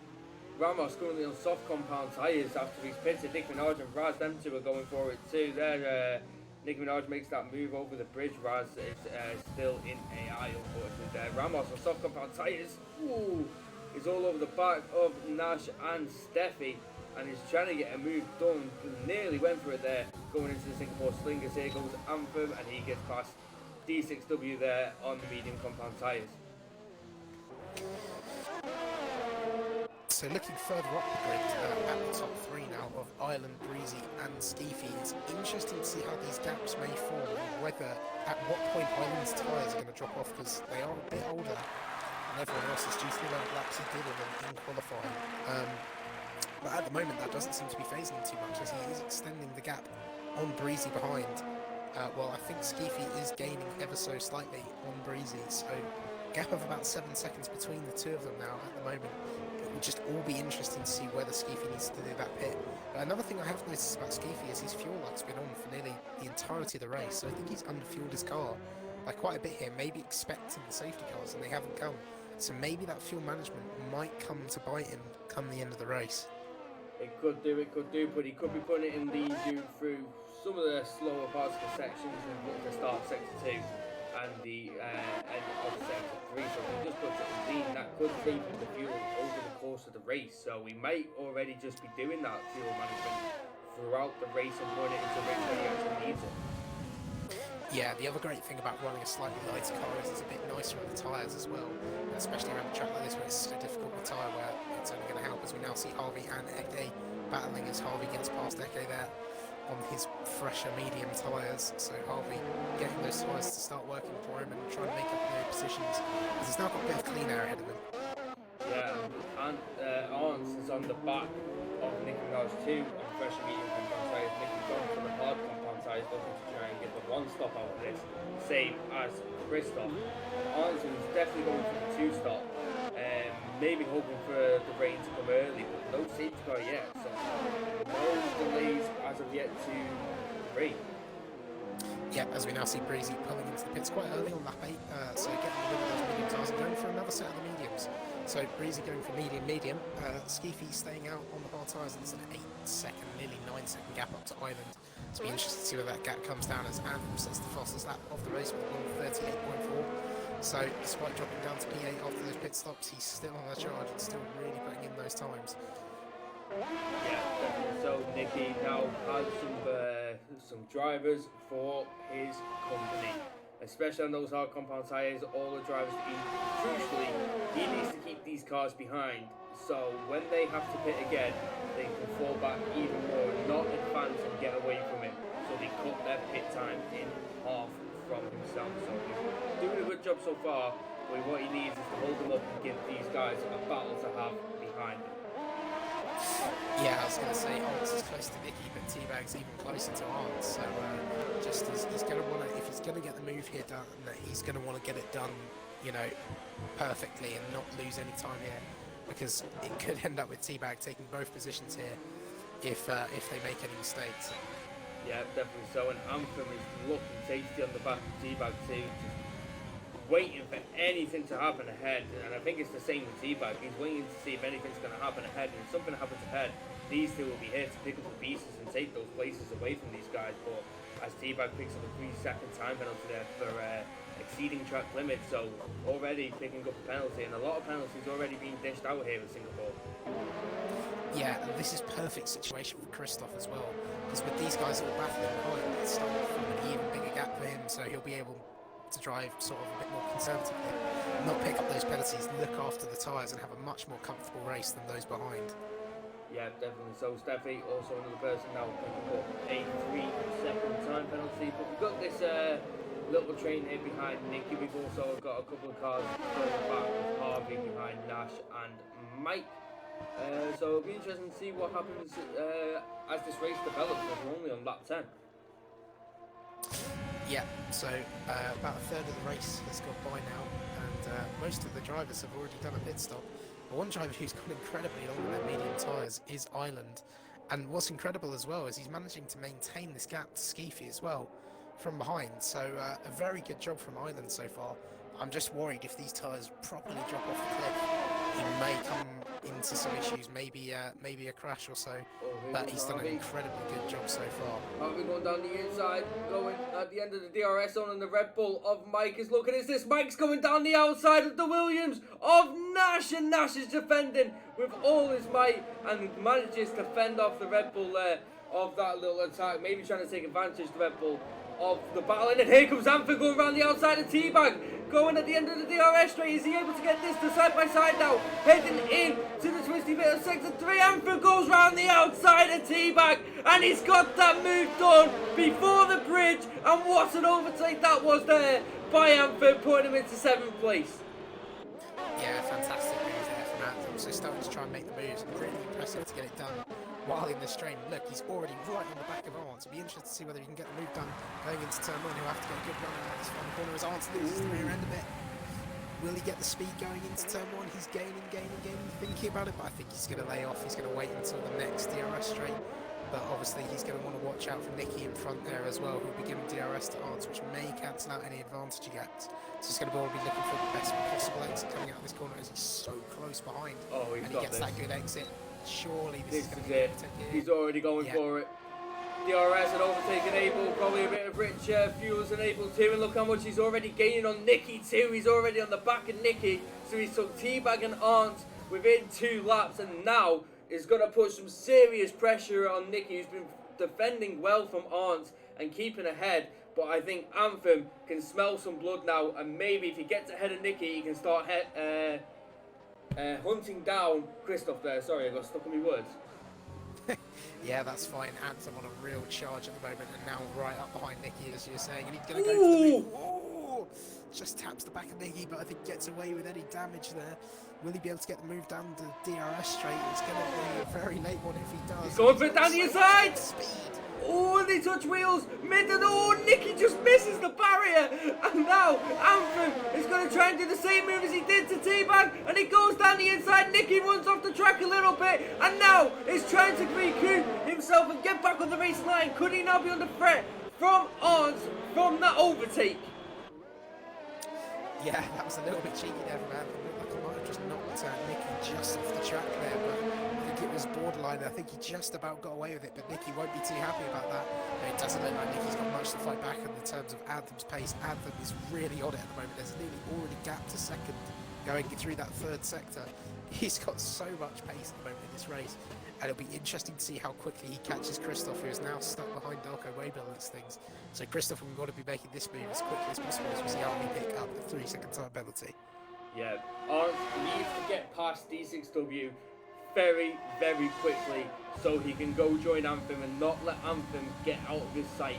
Ramos currently on soft compound tyres after he's pitted. Nick Minaj and Raz, them two are going for it too. There, Nick Minaj makes that move over the bridge. Raz is still in AI, unfortunately. There, Ramos on soft compound tyres. Ooh, he's all over the back of Nash and Steffi, and he's trying to get a move done. Nearly went for it there, going into the Singapore Slingers. Here goes Anthem, and he gets past D6W there on the medium compound tyres. So looking further up the grid, at the top 3 now of Ireland, Breezy and Skeefy, it's interesting to see how these gaps may form, whether at what point Ireland's tyres are going to drop off, because they are a bit older and everyone else is due to the amount of laps he did in qualifying. But at the moment that doesn't seem to be phasing him too much, as he is extending the gap on Breezy behind. Well, I think Skeefy is gaining ever so slightly on Breezy, so gap of about 7 seconds between the two of them now at the moment. It will just all be interesting to see whether Skeefy needs to do that pit. Another thing I have noticed about Skeefy is his fuel light's been on for nearly the entirety of the race, so I think he's underfueled his car by quite a bit here, maybe expecting the safety cars, and they haven't come. So maybe that fuel management might come to bite him come the end of the race. It could do, but he could be putting it in the through some of the slower parts of the sections, and the start of sector 2 and the end of sector 3. So if he just puts it in clean, that could save him the fuel over the course of the race. So we might already just be doing that fuel management throughout the race and running it into race when he actually needs it. Yeah, the other great thing about running a slightly lighter car is it's a bit nicer on the tyres as well, especially around a track like this where it's so difficult with tyre wear. It's only going to help, as we now see Harvey and Eke battling as Harvey gets past Eke there on his fresher medium tyres. So Harvey getting those tyres to start working for him and trying to make up the positions, because he's now got a bit of clean air ahead of him. Yeah, and Arns is on the back of Nicky Minaj too on fresher medium compound tyres. Nicky's gone for the hard compound tyres, looking to try and get the one stop out of this, same as Christoph. Arns is definitely going for the 2-stop, maybe hoping for the rain to come early, but no safety car yet, so no delays as of yet to the rain. Yeah, as we now see Breezy pulling into the pits quite early on lap 8, so getting rid of those medium tyres and going for another set of the mediums. So Breezy going for medium, Skeefy staying out on the hard tyres, and it's an 8-second, nearly 9-second gap up to Island. So it'll be interesting to see where that gap comes down, as Anthem sets the fastest lap of the race with a 38.4. So despite dropping down to P8 after those pit stops, he's still on the charge and still really putting in those times. Yeah, definitely. So Nicky now has some drivers for his company, especially on those hard compound tyres. All the drivers, crucially, he needs to keep these cars behind, so when they have to pit again, they can fall back even more, not advance and get away from him. So they cut their pit time in half from himself. So he's doing a good job so far, but what he needs is to hold them up and give these guys a battle to have behind him. Yeah, I was going to say Arntz is close to Nicky, but T-Bag's even closer to Arntz. So just as he's going to want to, if he's going to get the move here done, he's going to want to get it done, you know, perfectly and not lose any time here, because it could end up with T-Bag taking both positions here if they make any mistakes. Yeah, definitely so. And Anthem is looking tasty on the back of T-Bag too, just waiting for anything to happen ahead. And I think it's the same with T-Bag. He's waiting to see if anything's going to happen ahead. And if something happens ahead, these two will be here to pick up the pieces and take those places away from these guys. But as T-Bag picks up a 3-second time penalty there for exceeding track limits, so already picking up a penalty, and a lot of penalties already being dished out here in Singapore. Yeah, and this is perfect situation for Christoph as well, because with these guys all battling behind, it's starting to form an even bigger gap for him, so he'll be able to drive sort of a bit more conservatively, not pick up those penalties, look after the tyres and have a much more comfortable race than those behind. Yeah, definitely. So Steffi, also another person now picking up a 3-second time penalty, but we've got this little train here behind Nicky. We've also got a couple of cars further back with Harvey behind Nash and Mike. So it'll be interesting to see what happens as this race develops, as we're only on lap 10. Yeah, so about a third of the race has gone by now, and most of the drivers have already done a pit stop. But one driver who's gone incredibly long with their medium tyres is Island. And what's incredible as well is he's managing to maintain this gap to Skeefy as well from behind. So a very good job from Island so far. I'm just worried if these tyres properly drop off the cliff, he may come into some issues, maybe a crash or so. But he's done an incredibly good job so far. Harvey going down the inside, going at the end of the DRS zone, and the Red Bull of Mike is looking at this. Mike's going down the outside of the Williams of Nash, and Nash is defending with all his might and manages to fend off the Red Bull there of that little attack, maybe trying to take advantage of the Red Bull of the battle. And then here comes Anthem going around the outside of T-Bag, going at the end of the DRS straight. Is he able to get this to side by side now? Heading in to the twisty bit of sector 3. Anthem goes round the outside of T-Bag, and he's got that move done before the bridge. And what an overtake that was there by Anthem, putting him into 7th place. Yeah, fantastic moves there from Anthem. So starting to try and make the moves, and really impressive to get it done while in the strain. Look, he's already right on the back of Arntz. It'll be interesting to see whether he can get the move done going into turn 1. He'll have to get a good run out of this final corner as Arntz loses the rear end a bit. Will he get the speed going into turn 1? He's gaining, thinking about it, but I think he's going to lay off. He's going to wait until the next DRS straight. But obviously he's going to want to watch out for Nicky in front there as well, who'll be giving DRS to Arntz, which may cancel out any advantage he gets. So he's going to be looking for the best possible exit coming out of this corner, as he's so close behind. Oh, he's and got he gets this. that good exit. Surely this is going to be it. overtaken. He's already going for it. DRS had overtaken Abel, probably a bit of rich fuels than Abel too, and look how much he's already gaining on Nicky too. He's already on the back of Nicky, so he's took T-Bag and Arntz within 2 laps, and now is going to put some serious pressure on Nicky, who's been defending well from Arntz and keeping ahead. But I think Anthem can smell some blood now, and maybe if he gets ahead of Nicky, he can start hunting down Christoph there. Sorry, I got stuck on my words. Yeah, that's fine. Anthem on a real charge at the moment, and now right up behind Nicky, as you're saying, and he's going to go for the move. Ooh! Just taps the back of Nicky, but I think gets away with any damage there. Will he be able to get the move down the DRS straight? It's going to be a very late one if he does. He's going for it down the inside! Speed. Oh, and they touch wheels mid and oh, Nicky just misses the barrier, and now Anthem is going to try and do the same move as he did to T-Bag, and he goes down the inside. Nicky runs off the track a little bit, and now is trying to recoup himself and get back on the race line. Could he now be under threat from Arntz from that overtake? Yeah, that was a little bit cheeky there from Anthem. Looked like he might have just knocked Nicky just off the track there, but I think it was borderline. I think he just about got away with it, but Nicky won't be too happy about that. It doesn't look like Nicky's got much to fight back in terms of Anthem's pace. Anthem is really on it at the moment. There's nearly already gapped to second going through that 3rd sector. He's got so much pace at the moment in this race, and it'll be interesting to see how quickly he catches Christoph, who is now stuck behind Darko Waybill and things. So Christoph will got to be making this move as quickly as possible as we see Army pick up the 3-second time penalty. Yeah, Arntz needs to get past D6W very, very quickly so he can go join Anthem and not let Anthem get out of his sight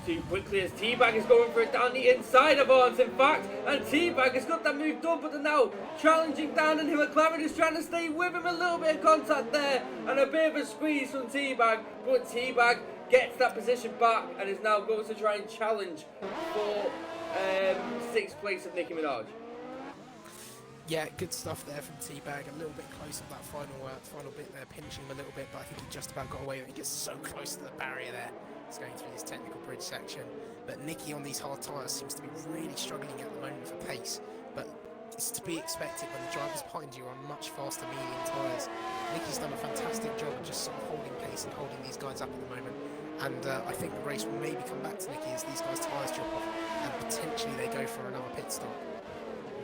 too quickly as T-Bag is going for it down the inside of Arns, in fact, and T-Bag has got that move done, but they're now challenging down, and McLaren is trying to stay with him. A little bit of contact there, and a bit of a squeeze from T-Bag, but T-Bag gets that position back and is now going to try and challenge for 6th place of Nicki Minaj. Yeah, good stuff there from T-Bag. A little bit close on that final bit there, pinching him a little bit, but I think he just about got away with it. He gets so close to the barrier there. He's going through this technical bridge section. But Nicki on these hard tyres seems to be really struggling at the moment for pace. But it's to be expected when the drivers behind you are on much faster medium tyres. Nicki's done a fantastic job of just sort of holding pace and holding these guys up at the moment. And I think the race will maybe come back to Nicki as these guys' tyres drop off and potentially they go for another pit stop.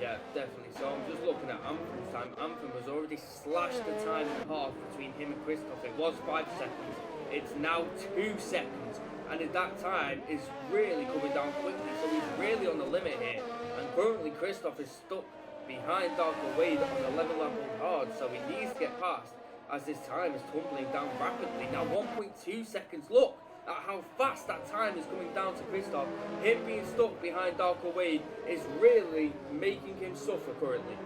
Yeah, definitely. So I'm just looking at Anthem's time. Anthem has already slashed the time in half between him and Christoph. It was 5 seconds. It's now 2 seconds. And that time is really coming down quickly. So he's really on the limit here. And currently Christoph is stuck behind Darko Wade on the 11 lap on hard. So he needs to get past as this time is tumbling down rapidly. Now 1.2 seconds. Look at how fast that time is coming down to Christoph. Him being stuck behind Darko Wade is really making him suffer currently.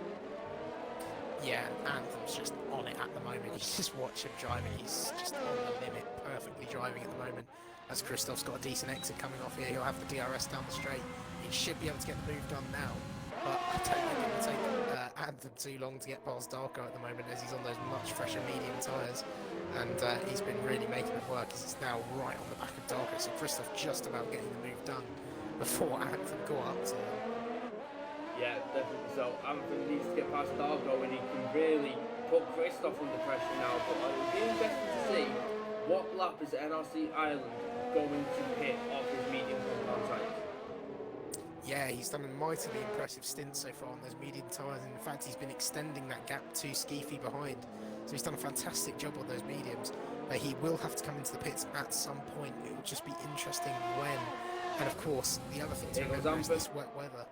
Yeah, and Anthem's just on it at the moment. You just watch him driving. He's just on the limit, perfectly driving at the moment. As Christoph's got a decent exit coming off here, he'll have the DRS down the straight. He should be able to get the move done now. But I don't think it will take Anthem too long to get past Darko at the moment, as he's on those much fresher medium tyres. And he's been really making it work, as he's now right on the back of Darko. So Christoph just about getting the move done before Anthem got up to him. Yeah, definitely so. Anthem needs to get past Darko and he can really put Christoph under pressure now. But it'll be interesting to see what lap is NRC Ireland going to hit off his medium compound tyres. Yeah, he's done a mightily impressive stint so far on those medium tyres. In fact, he's been extending that gap to Skeefy behind. So he's done a fantastic job on those mediums. But he will have to come into the pits at some point. It will just be interesting when. And of course, the other thing to remember is this wet weather.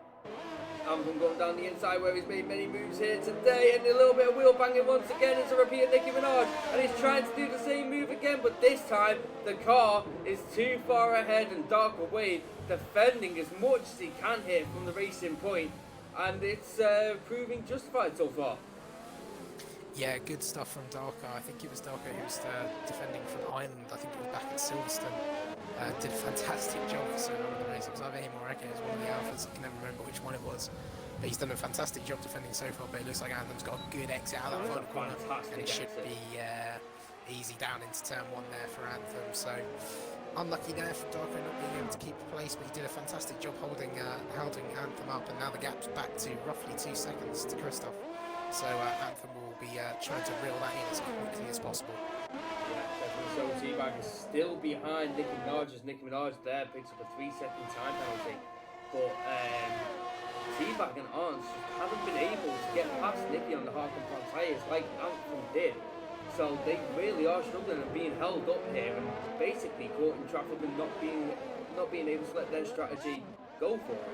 Anthem going down the inside where he's made many moves here today, and a little bit of wheel banging once again. It's a repeat of Nicki Minaj, and he's trying to do the same move again, but this time the car is too far ahead and Darko Wade defending as much as he can here from the racing point, and it's proving justified so far. Yeah, good stuff from Darko. I think it was Darko who was defending from Ireland. I think it was back at Silverstone. Did a fantastic job for so long in the race. It was either him or Eke as one of the alphas. I can never remember which one it was. But he's done a fantastic job defending so far. But it looks like Anthem's got a good exit out of that final corner. And it should be easy down into turn 1 there for Anthem. So unlucky there for Darko not being able to keep the place. But he did a fantastic job holding Anthem up. And now the gap's back to roughly 2 seconds to Christoph. So Anthem will be trying to reel that in as quickly as possible. Yeah, definitely so. T-Bag is still behind Nicki Minaj as Nicki Minaj there picks up a 3-second time penalty. But T-Bag and Arns haven't been able to get past Nicki on the hard compound tyres like Anthem did. So they really are struggling and being held up here and basically caught in traffic and not being able to let their strategy go for it.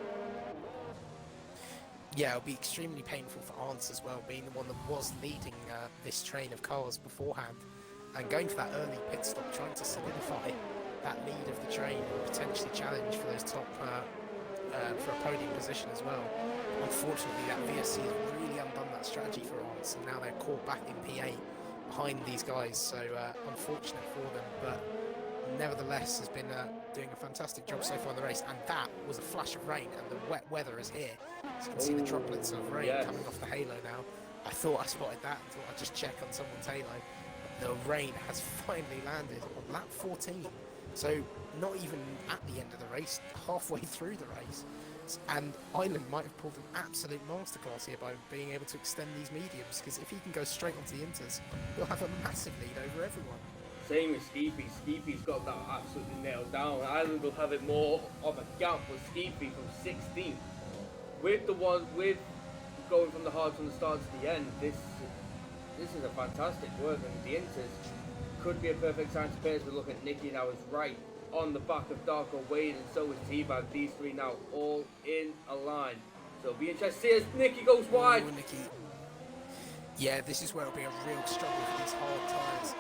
Yeah, it'll be extremely painful for Arns as well, being the one that was leading this train of cars beforehand. And going for that early pit stop, trying to solidify that lead of the train and potentially challenge for those top, for a podium position as well. Unfortunately, that VSC has really undone that strategy for Arns, and now they're caught back in P8 behind these guys, so unfortunate for them, but nevertheless has been doing a fantastic job so far in the race. And that was a flash of rain, and the wet weather is here. As you can see the droplets of rain coming off the halo now. I thought I spotted that, and thought I'd just check on someone's halo. The rain has finally landed on lap 14. So not even at the end of the race, halfway through the race. And Ireland might have pulled an absolute masterclass here by being able to extend these mediums, because if he can go straight onto the inters, he'll have a massive lead over everyone. Same with Skeefy. Skeefy's got that absolutely nailed down. Ireland will have it more of a gap with Skeefy from 16th. With going from the hard from the start to the end, this is a fantastic work, and the inters could be a perfect time to pay as we look at Nicki now is right on the back of Darko Wade, and so is T-Bag. These three now all in a line. So it'll be interesting to see as Nicki goes wide. Ooh, Nicki. Yeah, this is where it'll be a real struggle for these hard tyres.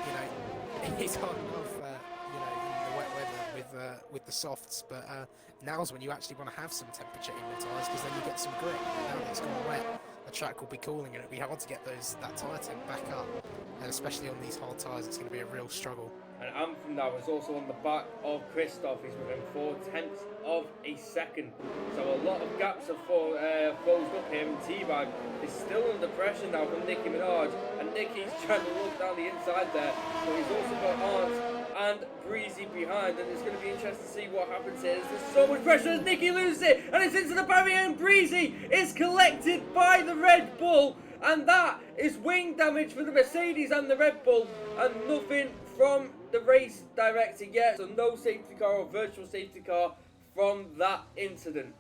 You know, it's hard enough, you know, in the wet weather with the softs, but now's when you actually want to have some temperature in your tyres, because then you get some grip. Now that it's gone wet, the track will be cooling and it'll be hard to get that tyre temp back up, and especially on these hard tyres it's going to be a real struggle. And Anthem now is also on the back of Christoph. He's within 0.4 of a second. So a lot of gaps have closed up here, and T-Bag is still under pressure now from Nicki Minaj. And Nicki's trying to look down the inside there, but he's also got Arndt and Breezy behind, and it's going to be interesting to see what happens here. There's so much pressure as Nicki loses it, and it's into the barrier, and Breezy is collected by the Red Bull. And that is wing damage for the Mercedes and the Red Bull, and nothing from the race director yet. So no safety car or virtual safety car from that incident.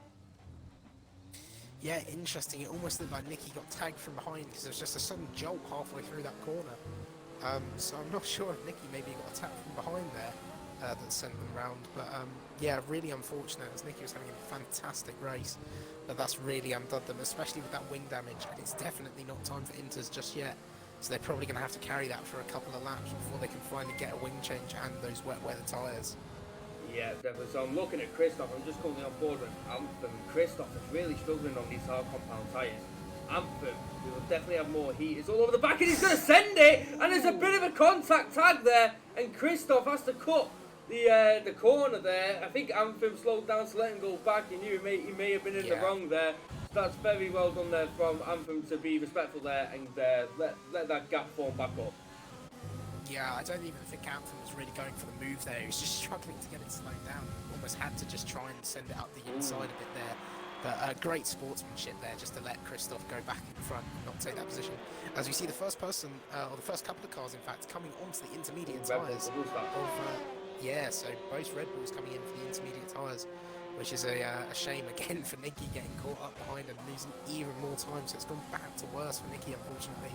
Yeah, interesting. It almost looked like Nicki got tagged from behind because there was just a sudden jolt halfway through that corner. So I'm not sure if Nicki maybe got attacked from behind there that sent them round. But yeah, really unfortunate, as Nicki was having a fantastic race. But that's really undone them, especially with that wing damage. And it's definitely not time for Inters just yet. So they're probably going to have to carry that for a couple of laps before they can finally get a wing change and those wet weather tyres. Yeah, definitely. So I'm looking at Christoph. I'm just coming on board with Anthem. Christoph is really struggling on these hard compound tyres. Anthem, we will definitely have more heat. It's all over the back and he's going to send it. And there's a bit of a contact tag there. And Christoph has to cut the corner there. I think Anthem slowed down to let him go back. He knew he may have been in the wrong there. That's very well done there from Anthem to be respectful there and let that gap form back up. Yeah, I don't even think Anthem was really going for the move there. He was just struggling to get it slowed down. Almost had to just try and send it up the inside a bit there. But great sportsmanship there, just to let Christoph go back in front and not take that position. As we see the first person, or the first couple of cars in fact, coming onto the intermediate tyres. Yeah, so both Red Bulls coming in for the intermediate tyres, which is a shame again for Nicki, getting caught up behind and losing even more time. So it's gone back to worse for Nicki, unfortunately.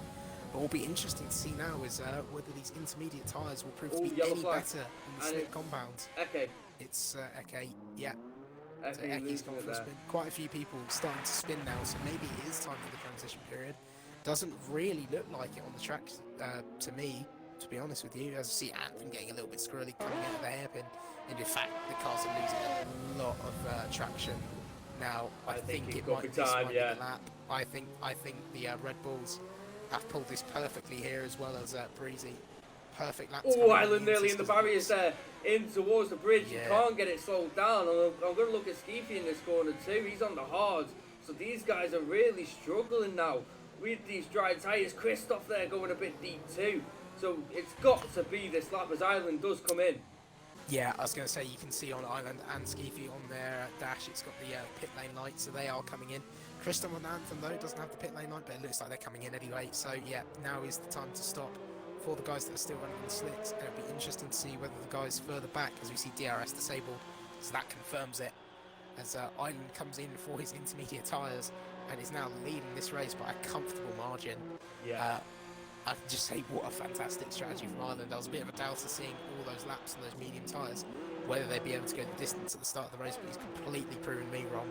But what will be interesting to see now is whether these intermediate tyres will prove to be any better in the slick compounds. Okay. It's Eke, yeah. So Okay, Eke's gone for a spin. Quite a few people starting to spin now, so maybe it is time for the transition period. Doesn't really look like it on the track to me, to be honest with you. As you see Anthem getting a little bit squirrely coming out of the hairpin, and in fact the cars are losing a lot of traction now. I think it might be the lap. I think the Red Bulls have pulled this perfectly here, as well as Breezy. Perfect lap. Oh, Island nearly in the barriers there, in towards the bridge. Yeah. You can't get it slowed down. I'm going to look at Skeefy in this corner too. He's on the hards. So these guys are really struggling now with these dry tyres. Christoph there going a bit deep too. So it's got to be this lap as Island does come in. Yeah, I was going to say, you can see on Island and Skeefy on their dash, it's got the pit lane light, so they are coming in. Christoph and Anthem though doesn't have the pit lane light, but it looks like they're coming in anyway. So yeah, now is the time to stop for the guys that are still running in the slicks. And it'll be interesting to see whether the guys further back, as we see DRS disabled, so that confirms it, as Island comes in for his intermediate tyres and is now leading this race by a comfortable margin. Yeah. I can just say, what a fantastic strategy from Ireland. I was a bit of a doubter seeing all those laps and those medium tyres, whether they'd be able to go the distance at the start of the race, but he's completely proven me wrong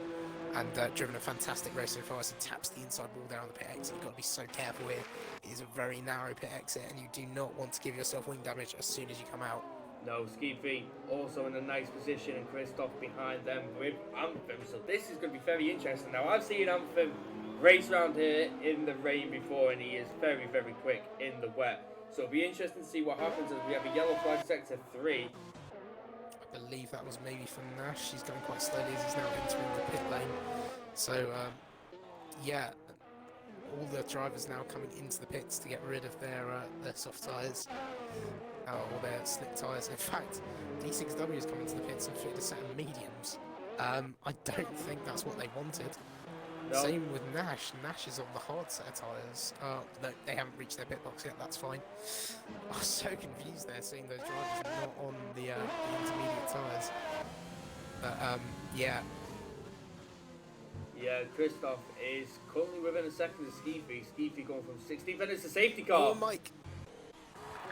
and driven a fantastic race so far as he taps the inside wall down the pit exit. You've got to be so careful here. It is a very narrow pit exit and you do not want to give yourself wing damage as soon as you come out. No, Skeefy also in a nice position and Christoph behind them with Anthem. So this is going to be very interesting. Now, I've seen Anthem race around here in the rain before and he is very, very quick in the wet. So it'll be interesting to see what happens as we have a yellow flag sector 3. I believe that was maybe from Nash. He's going quite slowly as he's now entering the pit lane. So, yeah, all the drivers now coming into the pits to get rid of their soft tyres. Or their slick tyres. In fact, D6W is coming to the pits and fitted a set of mediums. I don't think that's what they wanted. No. Same with Nash. Nash is on the hard set of tyres. No, they haven't reached their pit box yet, that's fine. I was so confused there seeing those drivers not on the intermediate tyres. But, yeah. Yeah, Christoph is currently within a second of Skeefy. Skeefy going from 16th, and it's a safety car. Oh, Mike.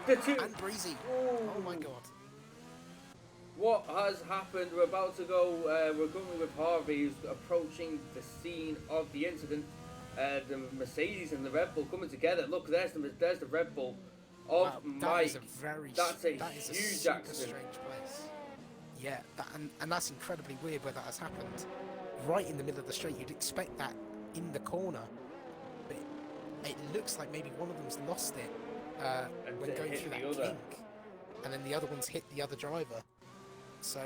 The two. And Breezy. Oh my god. What has happened? We're about to go, we're currently with Harvey, who's approaching the scene of the incident. The Mercedes and the Red Bull coming together. Look, there's the Red Bull of Mike. That's a huge accident. Strange place. Yeah, and that's incredibly weird where that has happened. Right in the middle of the straight, you'd expect that in the corner, but it looks like maybe one of them's lost it And when to going hit through the that other. kink, and then the other one's hit the other driver. So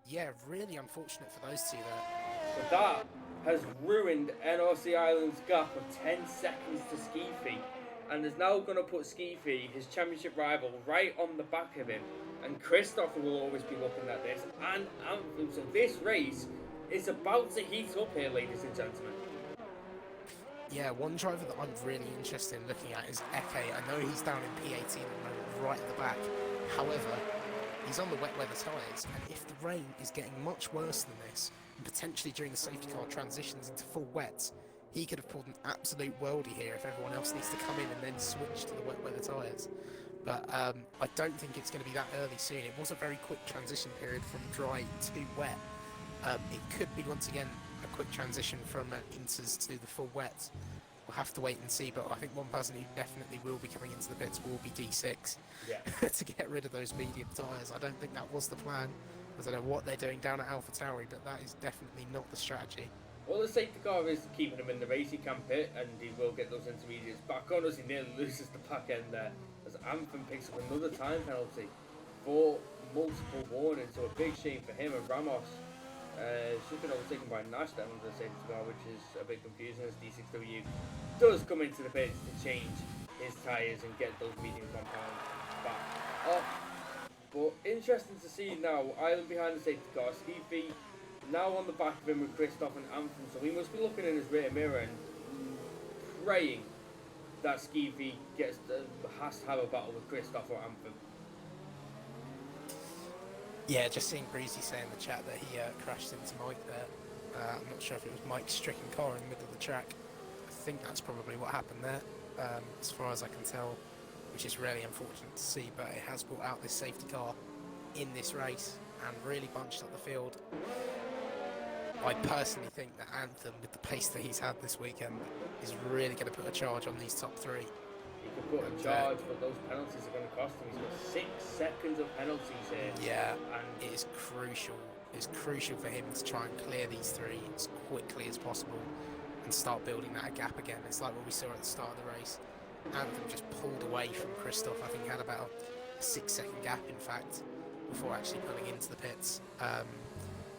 yeah, really unfortunate for those two there. But that has ruined NRC Ireland's gap of 10 seconds to Skeefy, and is now going to put Skeefy, his championship rival, right on the back of him. And Christopher will always be looking at this, and Anthem. So this race is about to heat up here, ladies and gentlemen. Yeah, one driver that I'm really interested in looking at is Eke. I know he's down in P18 at the moment, right at the back. However, he's on the wet weather tyres, and if the rain is getting much worse than this, and potentially during the safety car transitions into full wets, he could have pulled an absolute worldie here if everyone else needs to come in and then switch to the wet weather tyres. But I don't think it's going to be that early soon. It was a very quick transition period from dry to wet. It could be once again a quick transition from inters to the full wets. We'll have to wait and see, but I think one person who definitely will be coming into the pits will be D6 to get rid of those medium tyres. I don't think that was the plan. I don't know what they're doing down at AlphaTauri, but that is definitely not the strategy. Well, the safety car is keeping him in the race. He can pit, and he will get those intermediates back on as he nearly loses the back end there. As Anthem picks up another time penalty for multiple warnings, so a big shame for him. And Ramos should have been overtaken by Nash then under the safety car, which is a bit confusing as D6W does come into the pits to change his tyres and get those medium compounds back off. But interesting to see now, Ireland behind the safety car, Stevie now on the back of him with Christoph and Anthem, so he must be looking in his rear mirror and praying that Skeevy has to have a battle with Christoph or Anthem. Yeah, just seeing Breezy say in the chat that he crashed into Mike there. I'm not sure if it was Mike's stricken car in the middle of the track. I think that's probably what happened there, as far as I can tell, which is really unfortunate to see, but it has brought out this safety car in this race and really bunched up the field. I personally think that Anthem, with the pace that he's had this weekend, is really going to put a charge on these top three. He could put a charge, but those penalties are going to cost him. He's got 6 seconds of penalties here. Yeah, and it is crucial. It's crucial for him to try and clear these three as quickly as possible and start building that gap again. It's like what we saw at the start of the race. Anthem just pulled away from Christoph. I think he had about a 6-second gap, in fact, before actually pulling into the pits.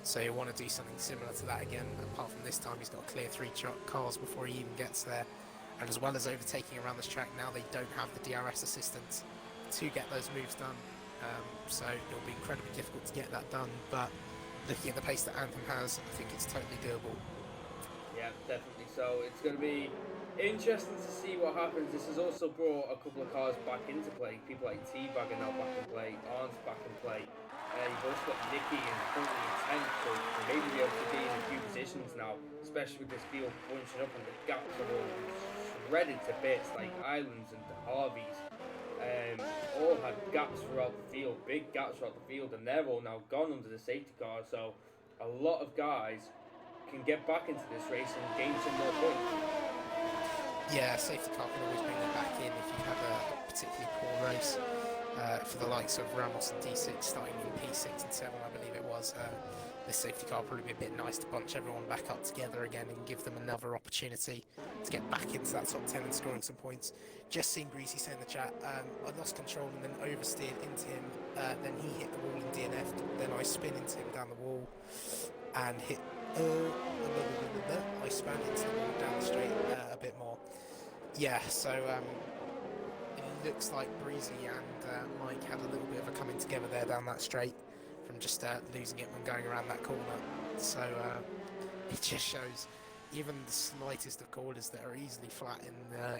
So he'll want to do something similar to that again. Apart from this time, he's got to clear 3 cars before he even gets there. And as well as overtaking around this track, now they don't have the DRS assistance to get those moves done. So it'll be incredibly difficult to get that done. But looking at the pace that Anthem has, I think it's totally doable. Yeah, definitely. So it's going to be interesting to see what happens. This has also brought a couple of cars back into play. People like T-Bag are now back in play. Arn's back in play. You've also got Nicky and currently in 10th, so maybe be able to be in a few positions now, especially with this field bunching up and the gaps are all shredded to bits, like Islands and the Harveys. All had gaps throughout the field, big gaps throughout the field, and they're all now gone under the safety car, so a lot of guys can get back into this race and gain some more points. Yeah, safety car can always bring them back in if you have a particularly poor race. For the likes of Ramos and D6 starting in P6 and 7, I believe it was, this safety car will probably be a bit nice to bunch everyone back up together again and give them another opportunity to get back into that top 10 and scoring some points. Just seeing Greasy say in the chat, I lost control and then oversteered into him, then he hit the wall and DNF'd, then I spin into him down the wall and hit, I span into the wall down the straight a bit more. Yeah, so it looks like Breezy and Mike had a little bit of a coming together there down that straight from just losing it when going around that corner. So it just shows even the slightest of corners that are easily flat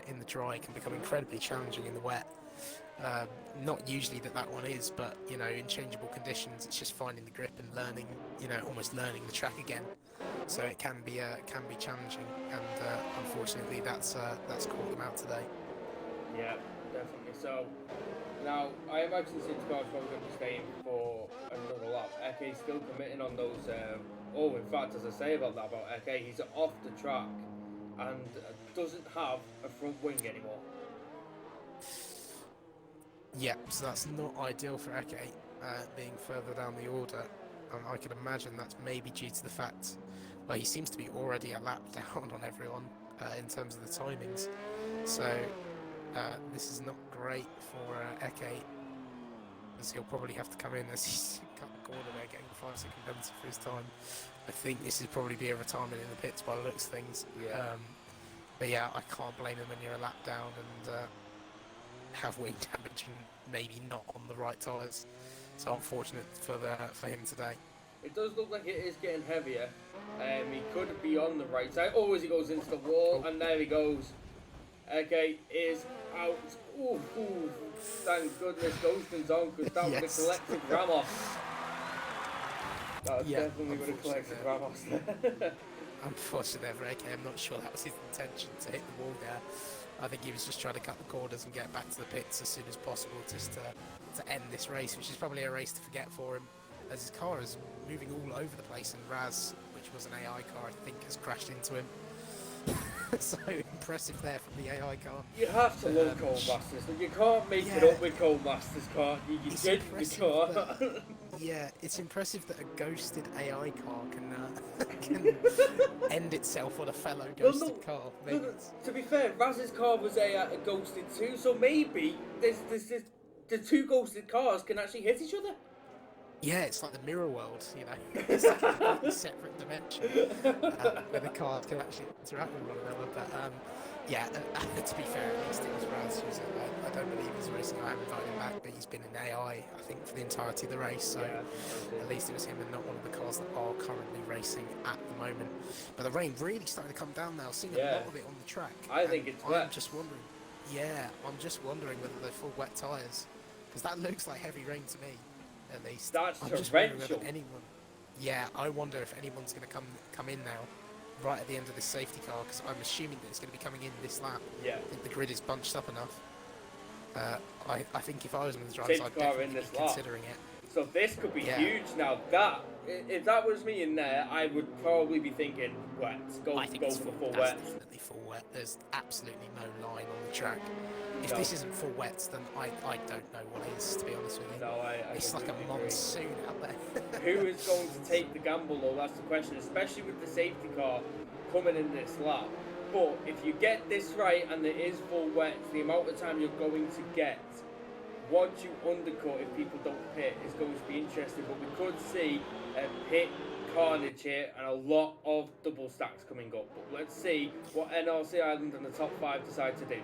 in the dry can become incredibly challenging in the wet. Not usually that one is, but you know, in changeable conditions, it's just finding the grip and learning, you know, almost learning the track again. So it can be challenging, and unfortunately, that's caught them out today. Yeah, definitely. So now I imagine Six Cars probably going to be staying for another lap. Eke's still committing on those. In fact, as I say about Eke, he's off the track and doesn't have a front wing anymore. Yeah, so that's not ideal for Eke. being further down the order. I can imagine that's maybe due to the fact, well, he seems to be already a lap down on everyone in terms of the timings. So this is not great for Eke, as he'll probably have to come in as he's cut the corner there, getting the 5-second penalty for his time. I think this would probably be a retirement in the pits by the looks of things. Yeah. But yeah, I can't blame him when you're a lap down and have wing damage and maybe not on the right tyres. So unfortunate for him today. It does look like it is getting heavier. He could be on the right side. Oh, as he goes into the wall, and there he goes. Okay, is out. Ooh, thank goodness Ghoston's on, because that would have collected Ramos. That definitely would have collected Ramos there. Unfortunately for AK, I'm not sure that was his intention to hit the wall there. I think he was just trying to cut the corners and get back to the pits as soon as possible, just to end this race, which is probably a race to forget for him, as his car is moving all over the place, and Raz, which was an AI car, I think, has crashed into him. So impressive there from the AI car. You have to love Cold Masters. You can't make it up with Cold Masters car. You can't. Yeah, it's impressive that a ghosted AI car can end itself on a fellow ghosted car. To be fair, Raz's car was a ghosted too, so maybe the two ghosted cars can actually hit each other. Yeah, it's like the mirror world, you know. It's like a completely separate dimension where the cars can actually interact with one another. But yeah, to be fair, at least it was Raz who's I don't believe he's racing. I haven't invited him back, but he's been in AI, I think, for the entirety of the race. So at least it was him and not one of the cars that are currently racing at the moment. But the rain really starting to come down now. Seeing a lot of it on the track. I think it's wet. I'm just wondering. Yeah, I'm just wondering whether they're full wet tyres, because that looks like heavy rain to me. At least that's I'm just wondering whether anyone. Yeah, I wonder if anyone's going to come in now, right at the end of this safety car, because I'm assuming that it's going to be coming in this lap. Yeah. I think the grid is bunched up enough. I think if I was one of the drivers, I'd definitely be considering it. So this could be huge now. That if that was me in there, I would probably be thinking wet. Go for full wet. Definitely full wet. There's absolutely no line on the track. If this isn't full wets, then I don't know what is, to be honest with you. No, it's like a monsoon out there. Who is going to take the gamble, though? That's the question, especially with the safety car coming in this lap. But if you get this right and there is full wet, the amount of time you're going to get once you undercut if people don't pit is going to be interesting. But we could see a pit carnage here and a lot of double stacks coming up. But let's see what NRC Ireland and the top 5 decide to do.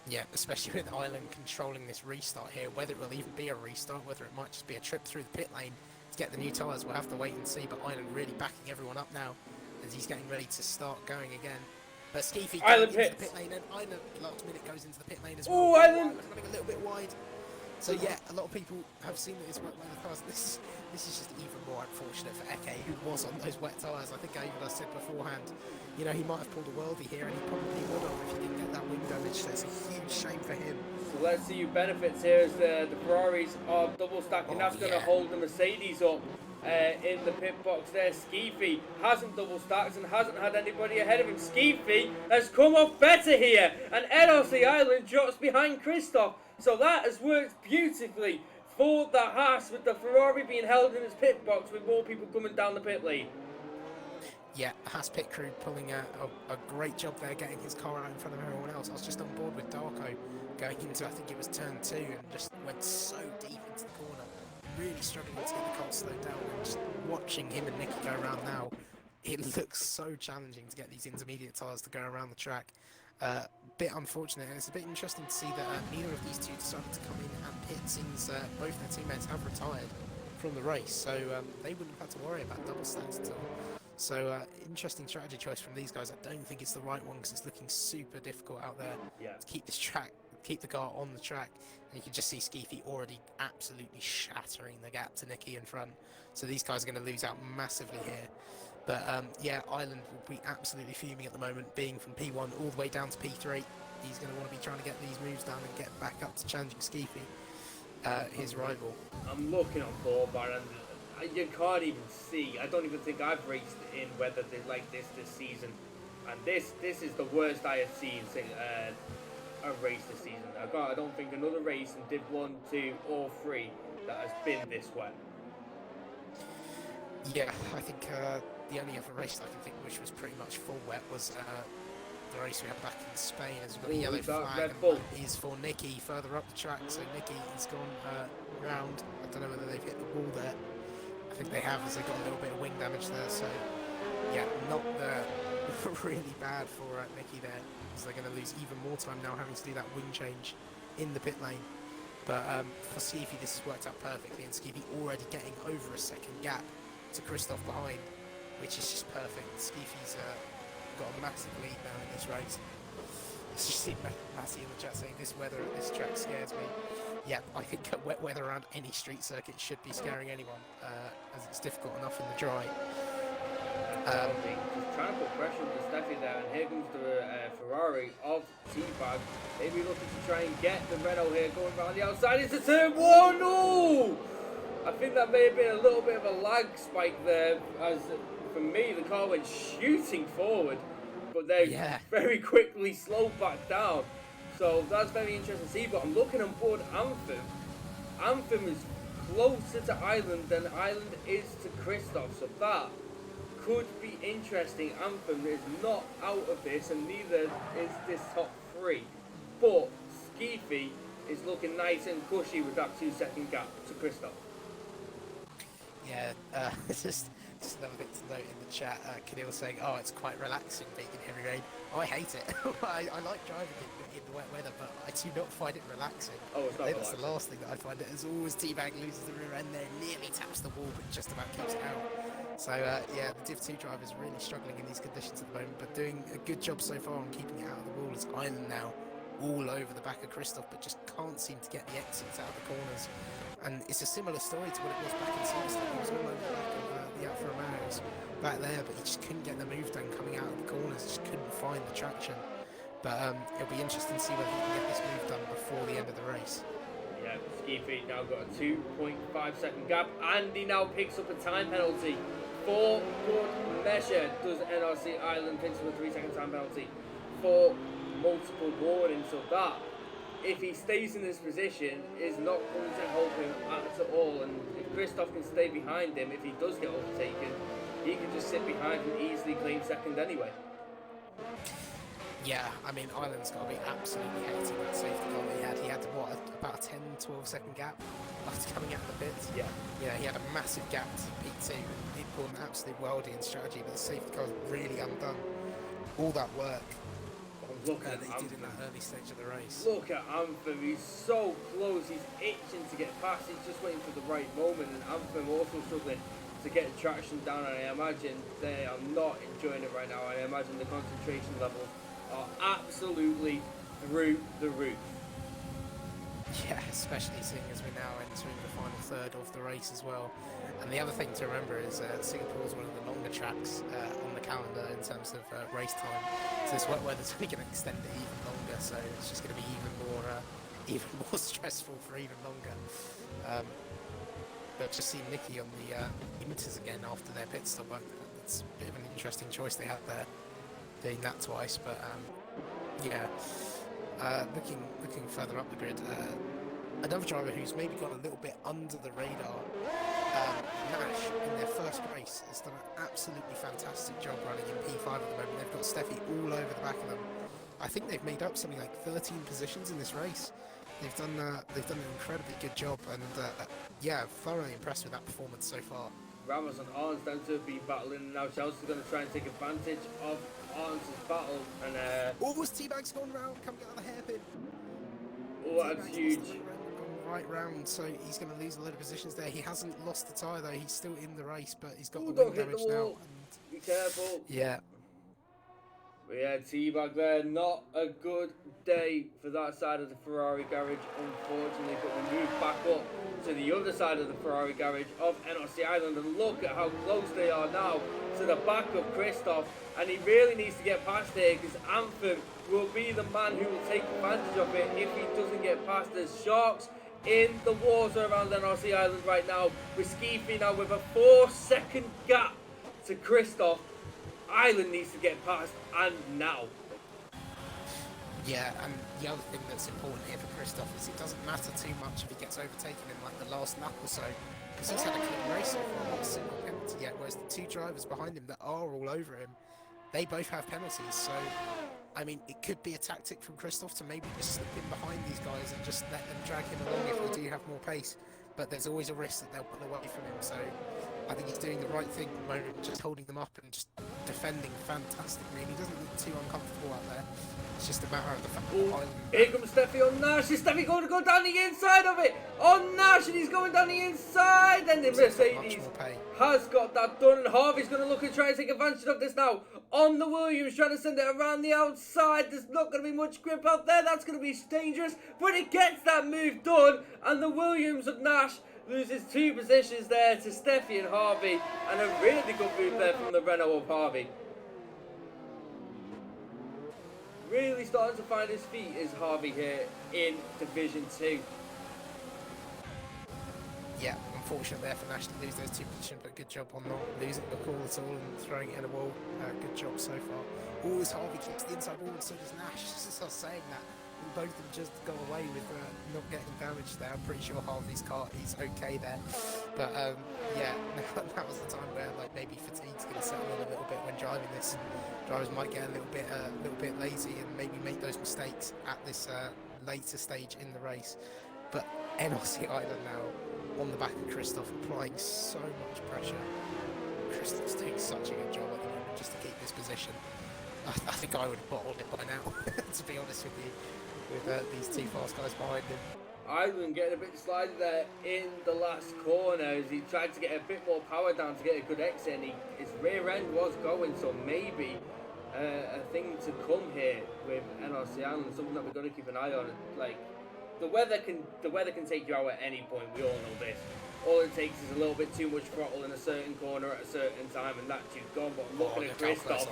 Yeah, especially with Ireland controlling this restart here, whether it will even be a restart, whether it might just be a trip through the pit lane to get the new tyres, we'll have to wait and see. But Ireland really backing everyone up now as he's getting ready to start going again. But Skeefy Ireland into the pit lane, and Ireland last minute goes into the pit lane as well. Oh, Ireland! Running a little bit wide. So yeah, a lot of people have seen that it's wet weather cars. This is just even more unfortunate for Eke, who was on those wet tyres. I think I said beforehand, you know, he might have pulled a worldie here, and he probably would have if he didn't get that wing damage. So it's a huge shame for him. So let's see who benefits here as the Ferraris are double stacking. That's going to hold the Mercedes up in the pit box there. Skeefy hasn't double stacked and hasn't had anybody ahead of him. Skeefy has come off better here, and NRC Ireland drops behind Christoph. So that has worked beautifully for the Haas, with the Ferrari being held in its pit box with more people coming down the pit lane. Yeah, Haas pit crew pulling a great job there, getting his car out in front of everyone else. I was just on board with Darko going into, I think it was turn 2, and just went so deep into the corner, really struggling to get the car slowed down. And just watching him and Nicky go around now, it looks so challenging to get these intermediate tyres to go around the track. Bit unfortunate, and it's a bit interesting to see that neither of these two decided to come in and pit, since both their teammates have retired from the race, so they wouldn't have had to worry about double stacks at all. So interesting strategy choice from these guys. I don't think it's the right one, because it's looking super difficult out there to keep this track, keep the car on the track. And you can just see Skeefy already absolutely shattering the gap to Nicky in front. So these guys are going to lose out massively here. But yeah, Ireland will be absolutely fuming at the moment, being from P1 all the way down to P3. He's going to want to be trying to get these moves down and get back up to challenging Skeefy, his rival. I'm looking on Borbar, and you can't even see. I don't even think I've raced in weather like this season. And this is the worst I have seen a race this season. I don't think another race in Div 1, 2 or 3 that has been this wet. Yeah, I think the only other race I can think which was pretty much full wet was the race we had back in Spain, as we've got a yellow flag, and that is for Nicky further up the track. So Nicky has gone round. I don't know whether they've hit the wall there. I think they have, as they got a little bit of wing damage there. So yeah, not really bad for Nicky there, because they're going to lose even more time now having to do that wing change in the pit lane. But for Skeefy, this has worked out perfectly, and Skeefy already getting over a second gap to Christoph behind, which is just perfect. Skeefy's got a massive lead now in this race. Let's just see Massey in the chat saying this weather at this track scares me. Yeah, I think wet weather around any street circuit should be scaring anyone, as it's difficult enough in the dry. Just trying to put pressure on the Steffi there, and here comes the Ferrari of T-Bag. Maybe looking to try and get the Renault here going around the outside into turn 1. No! I think that may have been a little bit of a lag spike there, as for me the car went shooting forward, but then very quickly slowed back down. So that's very interesting to see. But I'm looking on board Anthem. Anthem is closer to Island than Island is to Christoph, so that could be interesting. Anthem is not out of this, and neither is this top 3. But Skeefy is looking nice and cushy with that 2-second gap to Christoph. Yeah, just another bit to note in the chat. Kadil saying, "Oh, it's quite relaxing being in heavy rain." Oh, I hate it. I like driving in the wet weather, but I do not find it relaxing. Oh, it's not That's the last thing that I find. It is always T-Bag loses the rear end there, nearly taps the wall, but just about keeps it out. So yeah, the Div 2 driver's really struggling in these conditions at the moment, but doing a good job so far on keeping it out of the wall. As Island now all over the back of Christoph, but just can't seem to get the exits out of the corners. And it's a similar story to what it was back in Silverstone. He was all over the back of the Alfa Romeos back there, but he just couldn't get the move done coming out of the corners, just couldn't find the traction. But it'll be interesting to see whether he can get this move done before the end of the race. Yeah, Skeefy now got a 2.5-second gap, and he now picks up a time penalty. For good measure does NRC Island picks up a 3-second time penalty for multiple warnings. So that, if he stays in this position, is not going to help him at all. And if Christoph can stay behind him, if he does get overtaken, he can just sit behind and easily claim second anyway. Yeah, I mean, Island's got to be absolutely hating that safety car that he had. He had, what, about a 10-12 second gap after coming out of the pits? Yeah. Yeah, he had a massive gap to P2. He'd pulled an absolute worldie in strategy, but the safety car was really undone. All that work Look that at he did in that early stage of the race. Look at Anthem, he's so close, he's itching to get past, he's just waiting for the right moment, and Anthem also struggling to get traction down, and I imagine they are not enjoying it right now. I imagine the concentration levels are absolutely through the roof. Yeah, especially seeing as we're now entering the final third of the race as well. And the other thing to remember is Singapore is one of the longer tracks on the calendar in terms of race time. So this wet weather's only going to extend it even longer, so it's just going to be even more stressful for even longer. But just seeing Nicky on the Inters again after their pit stop, it's a bit of an interesting choice they had there, doing that twice. But yeah, looking further up the grid, another driver who's maybe gone a little bit under the radar, Nash, in their first race, has done an absolutely fantastic job running in P5 at the moment. They've got Steffi all over the back of them. I think they've made up something like 13 positions in this race. They've done an incredibly good job, and yeah, thoroughly impressed with that performance so far. Ramos and Arns down to be battling, and now Chelsea's going to try and take advantage of Arns' battle. And almost T-Bag's gone round, coming out of the hairpin. Oh, that's huge. Right round, so he's going to lose a lot of positions there. He hasn't lost the tyre though, he's still in the race, but he's got the wing damage now. Be careful. Yeah. We had T-Bag there, not a good day for that side of the Ferrari garage, unfortunately, but we move back up to the other side of the Ferrari garage of NRC Island, and look at how close they are now to the back of Christoph, and he really needs to get past here, because Anthem will be the man who will take advantage of it if he doesn't get past. There's sharks in the water around NRC Island right now, with Skeefy now with a 4-second gap to Christoph. Island needs to get past, and now. Yeah, and the other thing that's important here for Christoph is it doesn't matter too much if he gets overtaken in like the last lap or so, because he's had a clean race so far, not a single penalty yet, whereas the two drivers behind him that are all over him, they both have penalties. So, I mean, it could be a tactic from Christoph to maybe just slip in behind these guys and just let them drag him along if they do have more pace. But there's always a risk that they'll pull away from him. So I think he's doing the right thing at the moment, just holding them up and just defending fantastically. He doesn't look too uncomfortable out there. It's just a matter of the fact that Here comes Steffi on Nash. Is Steffi going to go down the inside of it? On Nash, and he's going down the inside. And the Mercedes has got that done. And Harvey's going to look and try and take advantage of this now. On the Williams, trying to send it around the outside. There's not going to be much grip out there. That's going to be dangerous. But it gets that move done. And the Williams of Nash loses 2 positions there to Steffi and Harvey. And a really good move there from the Renault of Harvey. Really starting to find his feet is Harvey here in Division 2. Yeah, unfortunate there for Nash to lose those 2 positions, but good job on not losing the call at all and throwing it in a wall. Good job so far. All as Harvey keeps the inside wall, and so does Nash. Just us saying that, and both of them just go away with not getting damaged there. I'm pretty sure Harvey's car is okay there, but yeah, that was the time where like maybe fatigue's going to settle in a little bit when driving this. Drivers might get a little bit lazy and maybe make those mistakes at this later stage in the race. But NRC Island now on the back of Christoph, applying so much pressure. Christoph's doing such a good job at the moment just to keep this position. I think I would have bottled it by now, to be honest with you, with these 2 fast guys behind him. Island getting a bit slidey there in the last corner as he tried to get a bit more power down to get a good exit, and his rear end was going, so maybe a thing to come here with NRC Island, something that we're going to keep an eye on. Like, the weather can take you out at any point, we all know this. All it takes is a little bit too much throttle in a certain corner at a certain time, and that's you gone. But looking at Christoph,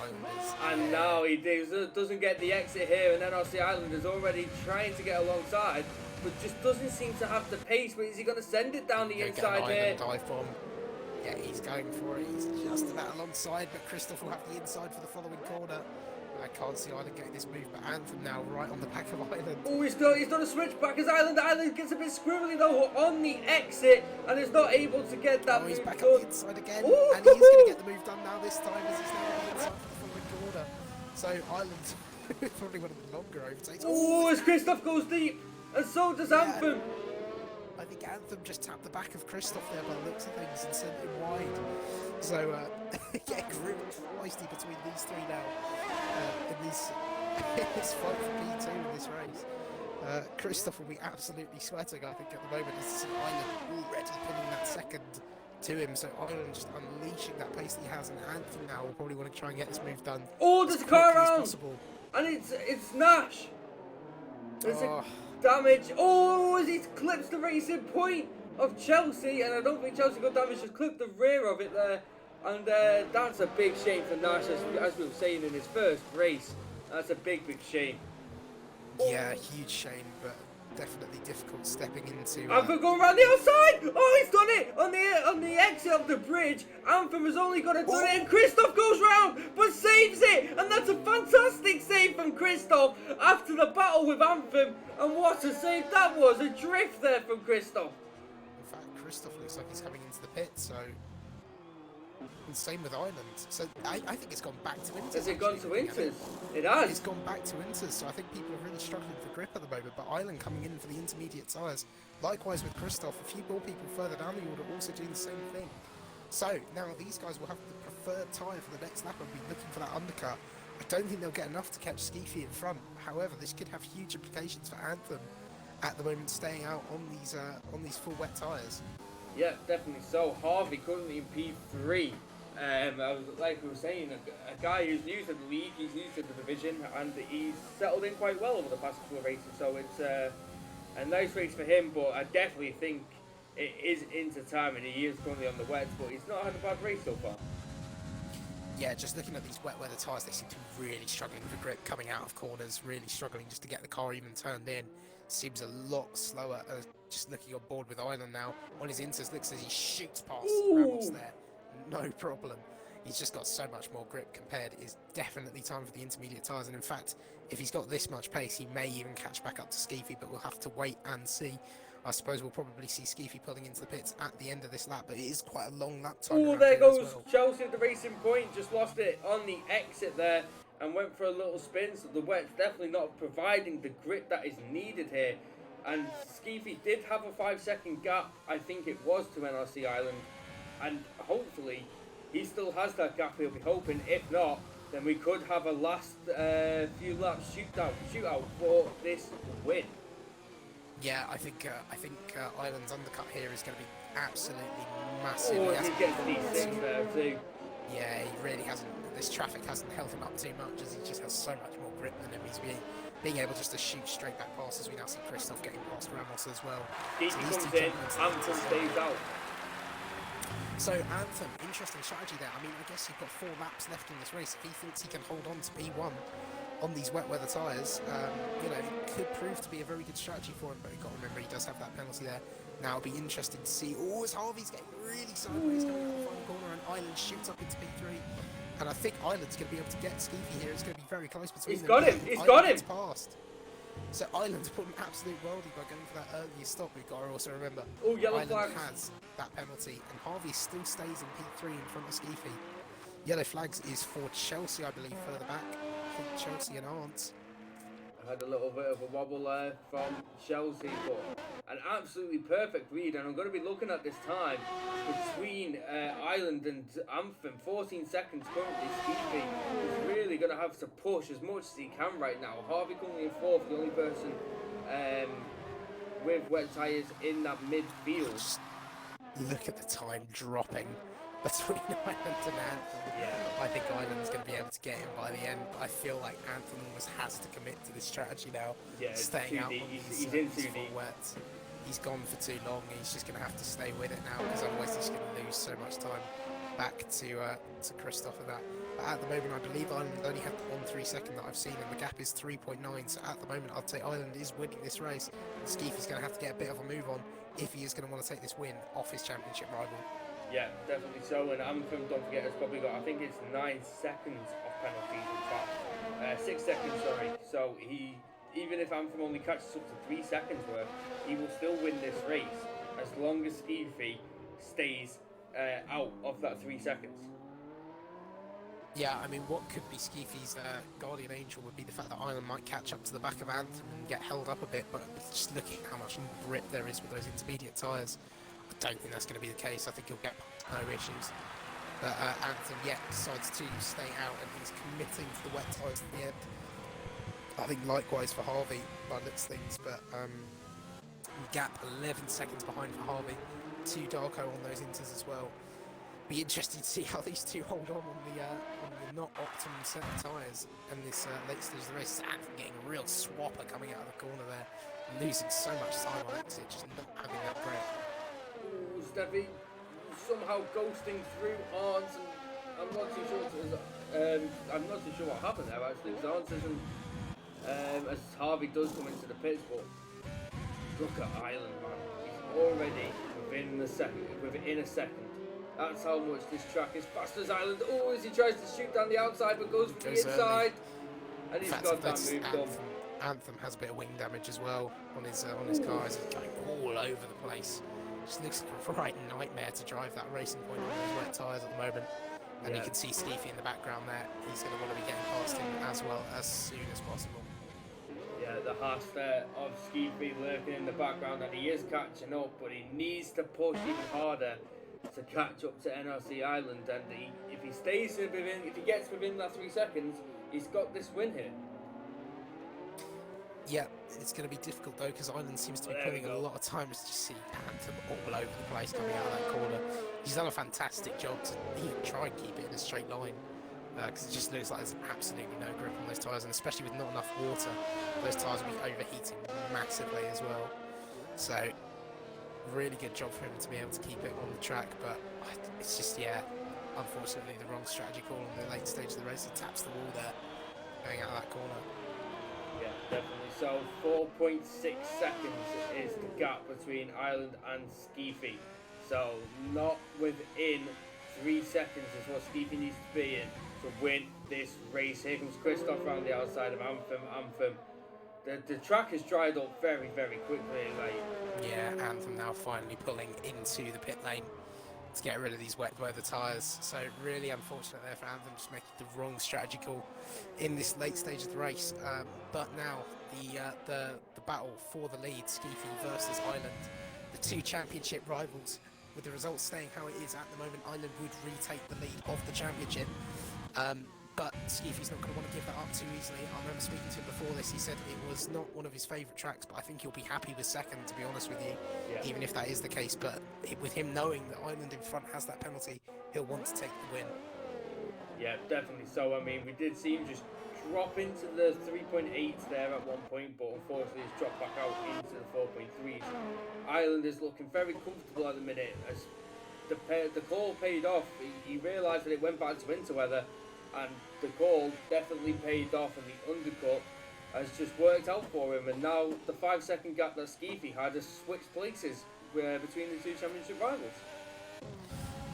and now he doesn't get the exit here, and NRC Island is already trying to get alongside, but just doesn't seem to have the pace. But is he going to send it down the inside here? Dive bomb. Yeah, he's going for it. He's just about alongside, but Christoph will have the inside for the following corner. I can't see Island getting this move, but Anthem now right on the back of Island. Oh, he's done a switch back as Island. Island gets a bit squirrely though on the exit and is not able to get that move he's back done. Up the inside again, ooh, and he's going to get the move done now this time as he's now on the inside for the following corner. So Island probably one of the longer overtakes. Oh, as Christoph goes deep, and so does Anthem. I think Anthem just tapped the back of Christoph there by the looks of things and sent him wide. So, yeah, grim feisty between these 3 now in this fight for P2 in this race. Christoph will be absolutely sweating, I think, at the moment. As Island already pinning that second to him. So Island just unleashing that pace that he has, and Anthem now will probably want to try and get this move done. Oh, there's a car around! And it's Nash! There's a damage. Oh, as he clips the racing point of Chelsea, and I don't think Chelsea got damaged, just clipped the rear of it there. And that's a big shame for Nash, as we were saying in his first race. That's a big shame. Yeah, huge shame, but definitely difficult stepping into. Anthem going around the outside. Oh, he's done it on the exit of the bridge. Anthem has only got to do it, and Christoph goes round, but saves it, and that's a fantastic save from Christoph after the battle with Anthem. And what a save that was! A drift there from Christoph. In fact, Christoph looks like he's coming into the pit, so. And same with Ireland. So I think it's gone back to Inters. Has it gone to Inters? It has. It's gone back to Inters, so I think people are really struggling for grip at the moment. But Ireland coming in for the intermediate tyres. Likewise with Christoph, a few more people further down the order also doing the same thing. So now these guys will have the preferred tyre for the next lap and be looking for that undercut. I don't think they'll get enough to catch Skeefy in front. However, this could have huge implications for Anthem at the moment, staying out on these full wet tyres. Yeah, definitely so. Harvey currently in P3. Like we were saying, a guy who's new to the league, he's new to the division, and he's settled in quite well over the past couple of races. So it's a nice race for him, but I definitely think it is into time, and he is currently on the wets, but he's not had a bad race so far. Yeah, just looking at these wet weather tyres, they seem to be really struggling for grip coming out of corners, really struggling just to get the car even turned in. Seems a lot slower. Just looking on board with Island now on his inters, looks as he shoots past Ramos there. No problem. He's just got so much more grip compared. It's definitely time for the intermediate tyres. And in fact, if he's got this much pace, he may even catch back up to Skeefy, but we'll have to wait and see. I suppose we'll probably see Skeefy pulling into the pits at the end of this lap, but it is quite a long lap time. Oh, there goes Chelsea at the racing point. Just lost it on the exit there and went for a little spin. So the wet's definitely not providing the grip that is needed here. And Skeefy did have a 5-second gap, I think it was, to NRC Island. And hopefully he still has that gap, he'll be hoping. If not, then we could have a last few laps shootout for this win. Yeah, I think Ireland's undercut here is going to be absolutely massive. Oh, he gets D6 there too. Yeah, he really hasn't. This traffic hasn't held him up too much, as he just has so much more grip than him. He's being able just to shoot straight back passes. We now see Christoph getting past Ramos as well. He comes in, Anthem stays out. So Anthem, interesting strategy there. I mean, I guess you've got 4 laps left in this race. If he thinks he can hold on to P1 on these wet weather tyres, you know, it could prove to be a very good strategy for him. But you've got to remember he does have that penalty there. Now it'll be interesting to see. Oh, as Harvey's getting really sideways coming out the final corner, and Ireland shoots up into P3. And I think Ireland's going to be able to get Skeefy here. It's going to be very close between them. He's got him! Passed. So Ireland's put an absolute worldie by going for that earlier stop. We've got to also remember, yellow Ireland flags has that penalty, and Harvey still stays in P3 in front of Skeefy. Yellow flags is for Chelsea, I believe, further back. I think Chelsea and Arndt. I had a little bit of a wobble there from Chelsea, but an absolutely perfect read. And I'm going to be looking at this time between Ireland and Anthem. 14 seconds currently. Skeefy is really going to have to push as much as he can right now. Harvey currently in 4th, the only person with wet tyres in that midfield. Just look at the time dropping between Ireland and Anthem. Yeah. I think Ireland's going to be able to get him by the end, but I feel like Anthem almost has to commit to this strategy now. Yeah, staying out. He's in too deep. Wet. He's gone for too long. He's just going to have to stay with it now, because otherwise he's going to lose so much time back to Christoph and that. But at the moment, I believe Ireland only had 1 3-second that I've seen, and the gap is 3.9. So at the moment, I'd say Ireland is winning this race. And Skeefy's going to have to get a bit of a move on if he is going to want to take this win off his championship rival. Yeah, definitely so. And Anthem, don't forget, has probably got, I think it's 9 seconds of penalties in fact. 6 seconds, sorry. So he, even if Anthem only catches up to 3 seconds worth, he will still win this race as long as Skeefy stays out of that 3 seconds. Yeah, I mean, what could be Skeefy's guardian angel would be the fact that Ireland might catch up to the back of Anthem and get held up a bit, but just looking at how much grip there is with those intermediate tyres, I don't think that's going to be the case. I think he'll get no issues. But Anthem, yeah, decides to stay out, and he's committing to the wet tyres at the end. I think likewise for Harvey, by looks things, but gap 11 seconds behind for Harvey. 2 Darko on those inters as well. Be interested to see how these two hold on the not optimum set of tyres in this late stage of the race. Anthem getting a real swapper coming out of the corner there, losing so much time on exit, just not having that grip. Ooh, Steffi somehow ghosting through Arndt, and I'm not too sure what happened there actually, because Arndt isn't as Harvey does come into the pits, but look at Ireland, man. He's already within a second. That's how much this track is fast as Ireland. Oh, as he tries to shoot down the outside, but goes for the inside, and he's got that move done. Anthem has a bit of wing damage as well on his car. He's going all over the place. Just looks like a right nightmare to drive that racing point on those wet tyres at the moment. And you can see Skeefy in the background there. He's going to want to be getting past him as well as soon as possible. Yeah, the hash there of Skeefy lurking in the background, and he is catching up, but he needs to push even harder to catch up to NRC Island. And if he gets within that 3 seconds, he's got this win here. Yeah, it's going to be difficult though, because Ireland seems to be putting a lot of time to see Anthem all over the place coming out of that corner. He's done a fantastic job to even try and keep it in a straight line, because it just looks like there's absolutely no grip on those tyres, and especially with not enough water, those tyres will be overheating massively as well. So, really good job for him to be able to keep it on the track, but it's just, yeah, unfortunately the wrong strategy call on the late stage of the race. He taps the wall there, going out of that corner. Yeah, definitely. So 4.6 seconds is the gap between Ireland and Skeefy. So not within 3 seconds is what Skeefy needs to be in to win this race. Here comes Christoph around the outside of Anthem. The track has dried up very, very quickly. Like, yeah, Anthem now finally pulling into the pit lane to get rid of these wet weather tyres. So really unfortunate there for Anthem, just making the wrong strategy call in this late stage of the race. But now the battle for the lead, Skeefy versus Island, the two championship rivals. With the results staying how it is at the moment, Island would retake the lead of the championship. But Skeefy's not going to want to give that up too easily. I remember speaking to him before this, he said it was not one of his favourite tracks, but I think he'll be happy with second, to be honest with you, even if that is the case. But with him knowing that Island in front has that penalty, he'll want to take the win. Yeah, definitely. So, I mean, we did see him just drop into the 3.8 there at one point, but unfortunately he's dropped back out into the 4.3s. Island is looking very comfortable at the minute as the call paid off. He realised that it went back to winter weather, and the call definitely paid off, and the undercut has just worked out for him. And now the 5-second gap that Skeefy had has switched places between the two championship rivals.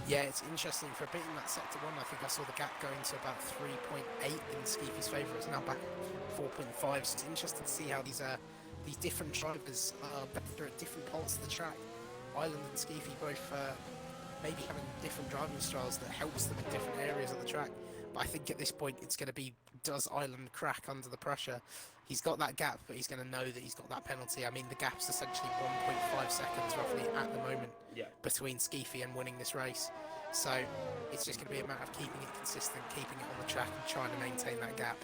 Yeah, it's interesting. For a bit in that sector one, I think I saw the gap going to about 3.8 in Skeefy's favour. It's now back at 4.5. So it's interesting to see how these different drivers are better at different parts of the track. Island and Skeefy both maybe having different driving styles that helps them in different areas of the track. But I think at this point it's going to be, does Island crack under the pressure? He's got that gap, but he's going to know that he's got that penalty. I mean, the gap's essentially 1.5 seconds roughly at the moment between Skeefy and winning this race. So it's just going to be a matter of keeping it consistent, keeping it on the track and trying to maintain that gap.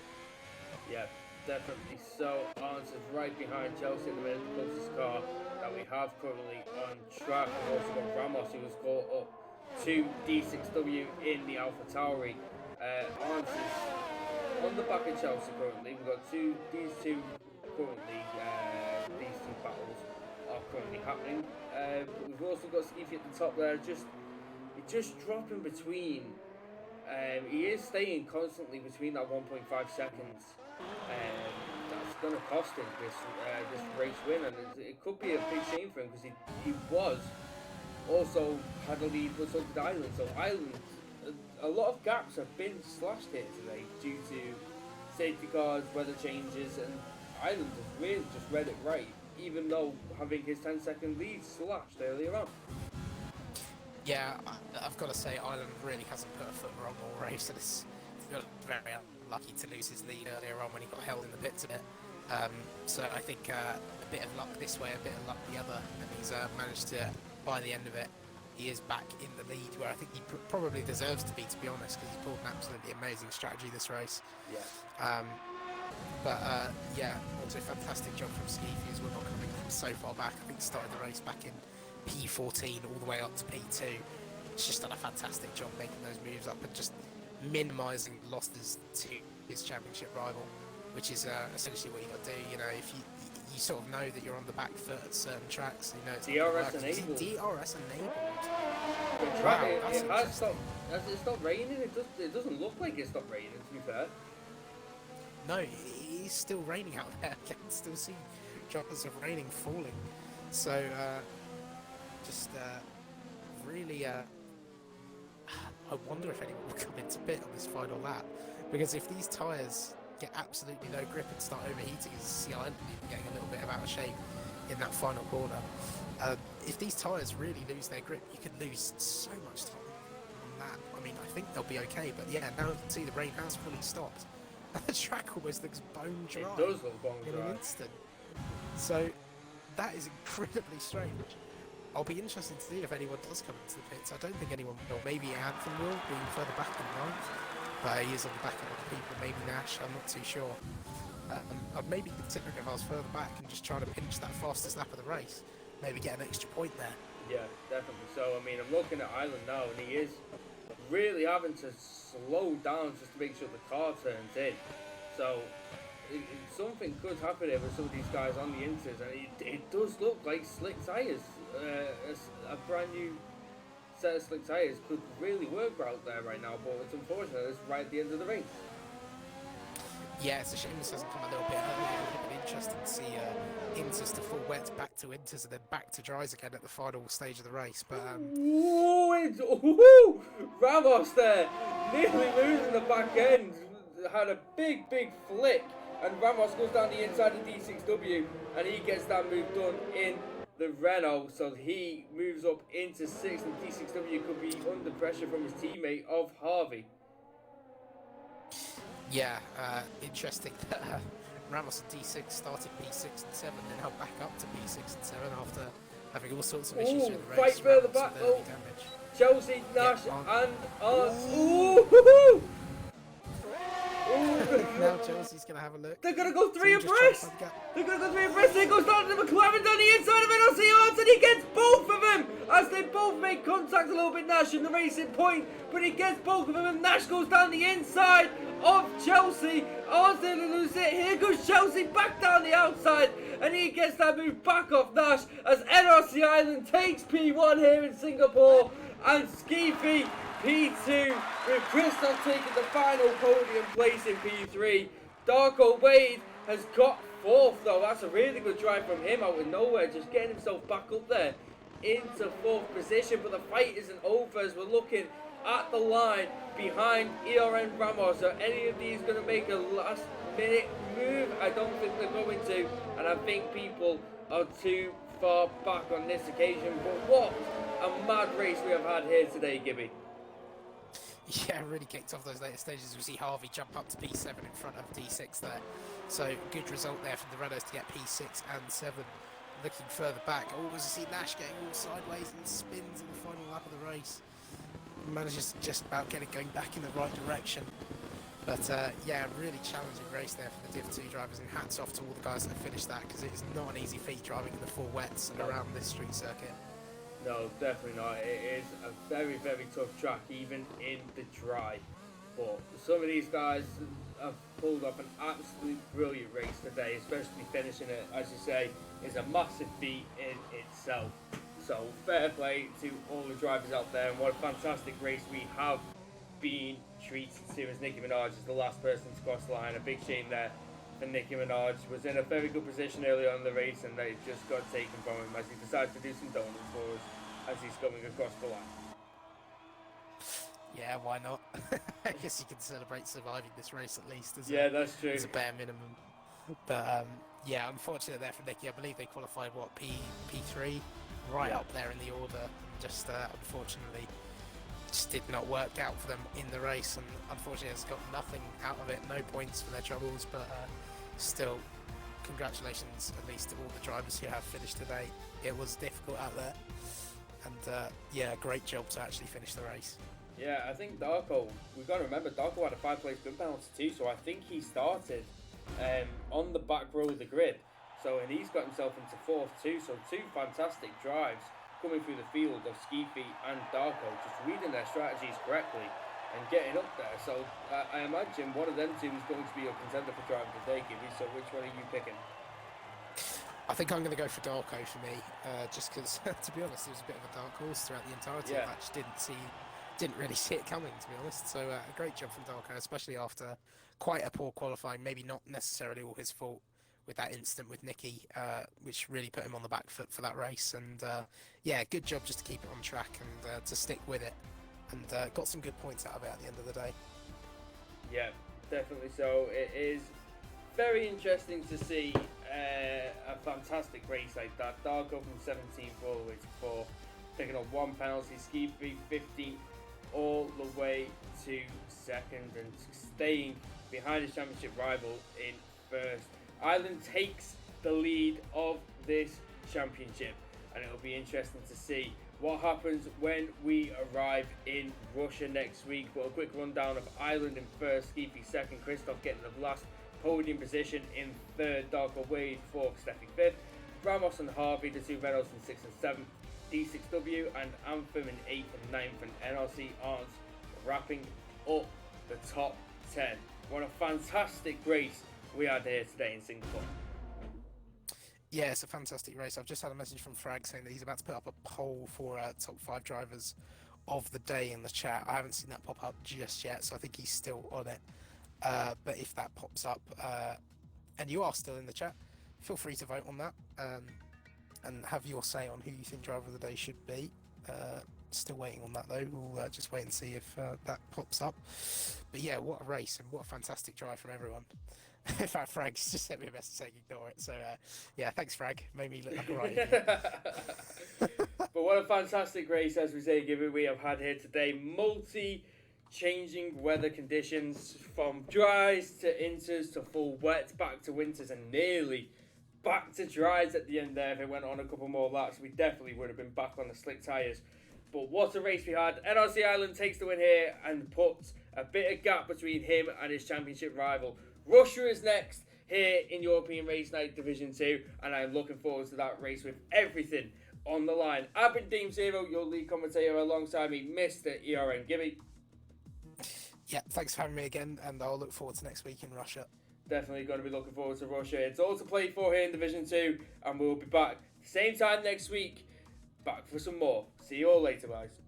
Yeah, definitely. So Arns is right behind Chelsea in the minute, the closest car that we have currently on track. We've also got Ramos, who was caught up to D6W in the Alpha Tauri. Arns is on the back of Chelsea currently. We've got these two battles are currently happening. But we've also got Skeefy at the top there, just dropping between. He is staying constantly between that 1.5 seconds. That's going to cost him this race win, and it could be a big shame for him because he was also had a lead, but so did Island. So Island, a lot of gaps have been slashed here today due to safety cars, weather changes, and Island has really just read it right, even though having his 10-second lead slashed earlier on. Yeah, I've got to say, Island really hasn't put a foot wrong all race, and it's very unlucky to lose his lead earlier on when he got held in the pits a bit. So I think a bit of luck this way, a bit of luck the other, and he's managed to, by the end of it, he is back in the lead where I think he probably deserves to be honest, because he pulled an absolutely amazing strategy this race. Yeah. Yeah, also fantastic job from Skeefy as well, not coming from so far back. I think he started the race back in P14 all the way up to P2. He's just done a fantastic job making those moves up and just minimising losses to his championship rival, which is essentially what you got to do. You know, if you sort of know that you're on the back foot at certain tracks, you know it's DRS enabled. DRS enabled. The track, it stopped raining. It doesn't look like it stopped raining, to be fair. No, it is still raining out there. I can still see droplets of raining falling. So really I wonder if anyone will come into pit on this final lap, because if these tyres get absolutely no grip and start overheating, as see Island even getting a little bit out of shape in that final corner, if these tyres really lose their grip, you could lose so much time on that. I mean, I think they'll be okay, but yeah, now you can see the rain has fully stopped. The track almost looks bone dry. It does look bone dry. In an instant. So that is incredibly strange. I'll be interested to see if anyone does come into the pits. I don't think anyone will. Maybe Anthem will, being further back in the ninth. But he is on the back of other people. Maybe Nash, I'm not too sure. I'd maybe consider if I was further back and just trying to pinch that fastest lap of the race. Maybe get an extra point there. Yeah, definitely. So, I mean, I'm looking at Island now, and he is really having to slow down just to make sure the car turns in. So something could happen here with some of these guys on the inters, and it does look like slick tyres. A brand new set of slick tyres could really work out there right now, but it's unfortunate it's right at the end of the race. Yeah, it's a shame this hasn't come a little bit earlier. It would have been interesting to see inters to full wets, back to inters, and then back to dries again at the final stage of the race. But Ramos there, nearly losing the back end. Had a big flick, and Ramos goes down the inside of D6W, and he gets that move done in the Renault, so he moves up into 6th, and D6W could be under pressure from his teammate of Harvey. yeah, interesting that Ramos and D6 started P6 and 7, and now back up to P6 and 7 after having all sorts of issues during the race. Fight further Ramos back with early though. damage. Chelsea, Nash, Yeah, and Ooh! Now Chelsea's going to have a look. They're going to go 3 Someone just abreast. tried to find the gap. They're going to go 3 abreast. He goes down to the McLaren down the inside of NLC Arts, and he gets both of them as they both make contact a little bit. Nash in the racing point, but he gets both of them, and Nash goes down the inside of Chelsea. Arts didn't lose it. Here goes Chelsea back down the outside, and he gets that move back off Nash as NRC Island takes P1 here in Singapore, and Skeefy P2, with Christoph taking the final podium place in P3. Darko Wade has got 4th though. That's a really good drive from him out of nowhere, just getting himself back up there into 4th position. But the fight isn't over as we're looking at the line behind ERN Ramos. Are any of these going to make a last minute move? I don't think they're going to, and I think people are too far back on this occasion. But what a mad race we have had here today, Gibby. Yeah, really kicked off those later stages. We see Harvey jump up to P7 in front of D6 there. So good result there from the Renaults to get P6 and 7. Looking further back, we see Nash getting all sideways and spins in the final lap of the race. Manages to just about get it going back in the right direction. But yeah, really challenging race there for the Div 2 drivers, and hats off to all the guys that finished that, because it is not an easy feat driving in the full wets and around this street circuit. No, definitely not. It is a very tough track, even in the dry. But some of these guys have pulled off an absolute brilliant race today, especially finishing it, as you say, is a massive feat in itself. So fair play to all the drivers out there, and what a fantastic race we have been treated to, as Nicki Minaj is the last person to cross the line. A big shame there for Nicki Minaj. Was in a very good position early on in the race, and they just got taken from him as he decided to do some donuts for us as he's coming across the line. Yeah, why not? I guess you can celebrate surviving this race at least That's true. as a bare minimum. But yeah, unfortunate there for Nicky. I believe they qualified P3, right up there in the order. Just unfortunately, just did not work out for them in the race, and unfortunately has got nothing out of it. No points for their troubles, but still, congratulations at least to all the drivers who have finished today. It was difficult out there, and yeah, great job to actually finish the race. Yeah, I think Darko, we've got to remember, Darko had a 5-place grid penalty too, so I think he started on the back row of the grid. So, and he's got himself into 4th too, so 2 fantastic drives coming through the field of Skeefy and Darko, just reading their strategies correctly and getting up there. So I imagine one of them two is going to be a contender for driving today, Gibby, so which one are you picking? I think I'm going to go for Darko for me, just because, to be honest, it was a bit of a dark horse throughout the entirety of the match. Didn't really see it coming, to be honest. So a great job from Darko, especially after quite a poor qualifying, maybe not necessarily all his fault with that incident with Nicky, which really put him on the back foot for that race. And yeah, good job just to keep it on track and to stick with it, and got some good points out of it at the end of the day. Yeah, definitely so. It is very interesting to see a fantastic race like that. Darko from 17th all the way to 4th, picking up 1 penalty. Skeefy 15th all the way to 2nd, and staying behind his championship rival in 1st. Ireland takes the lead of this championship, and it'll be interesting to see what happens when we arrive in Russia next week. But a quick rundown of Ireland in 1st, Skeefy 2nd, Christoph getting the last podium position in 3rd, Darko Wade 4th, Steffi 5th, Ramos and Harvey, the 2 Reynolds in 6th and 7th, D6W and Anthem in 8th and 9th, and NRC Arns wrapping up the top 10. What a fantastic race we had here today in Singapore. Yeah, it's a fantastic race. I've just had a message from Frag saying that he's about to put up a poll for top 5 drivers of the day in the chat. I haven't seen that pop up just yet, so I think he's still on it. But if that pops up, and you are still in the chat, feel free to vote on that and have your say on who you think driver of the day should be. Still waiting on that though. We'll just wait and see if that pops up. But yeah, what a race and what a fantastic drive from everyone. In fact, Frag's just sent me a message saying ignore it. So yeah, thanks Frag. Made me look like a right idiot. But what a fantastic race, as we say, given we have had here today. Changing weather conditions, from dries to inters to full wet, back to winters, and nearly back to dries at the end there. If it went on a couple more laps, we definitely would have been back on the slick tyres. But what a race we had. NRC Ireland takes the win here and puts a bit of gap between him and his championship rival. Russia is next here in European Race Night Division 2, and I'm looking forward to that race with everything on the line. I've been Dean Zero, your lead commentator, alongside me, Mr. ERN Gibby. Yeah, thanks for having me again, and I'll look forward to next week in Russia. Definitely going to be looking forward to Russia. It's all to play for here in Division 2, and we'll be back same time next week, back for some more. See you all later, guys.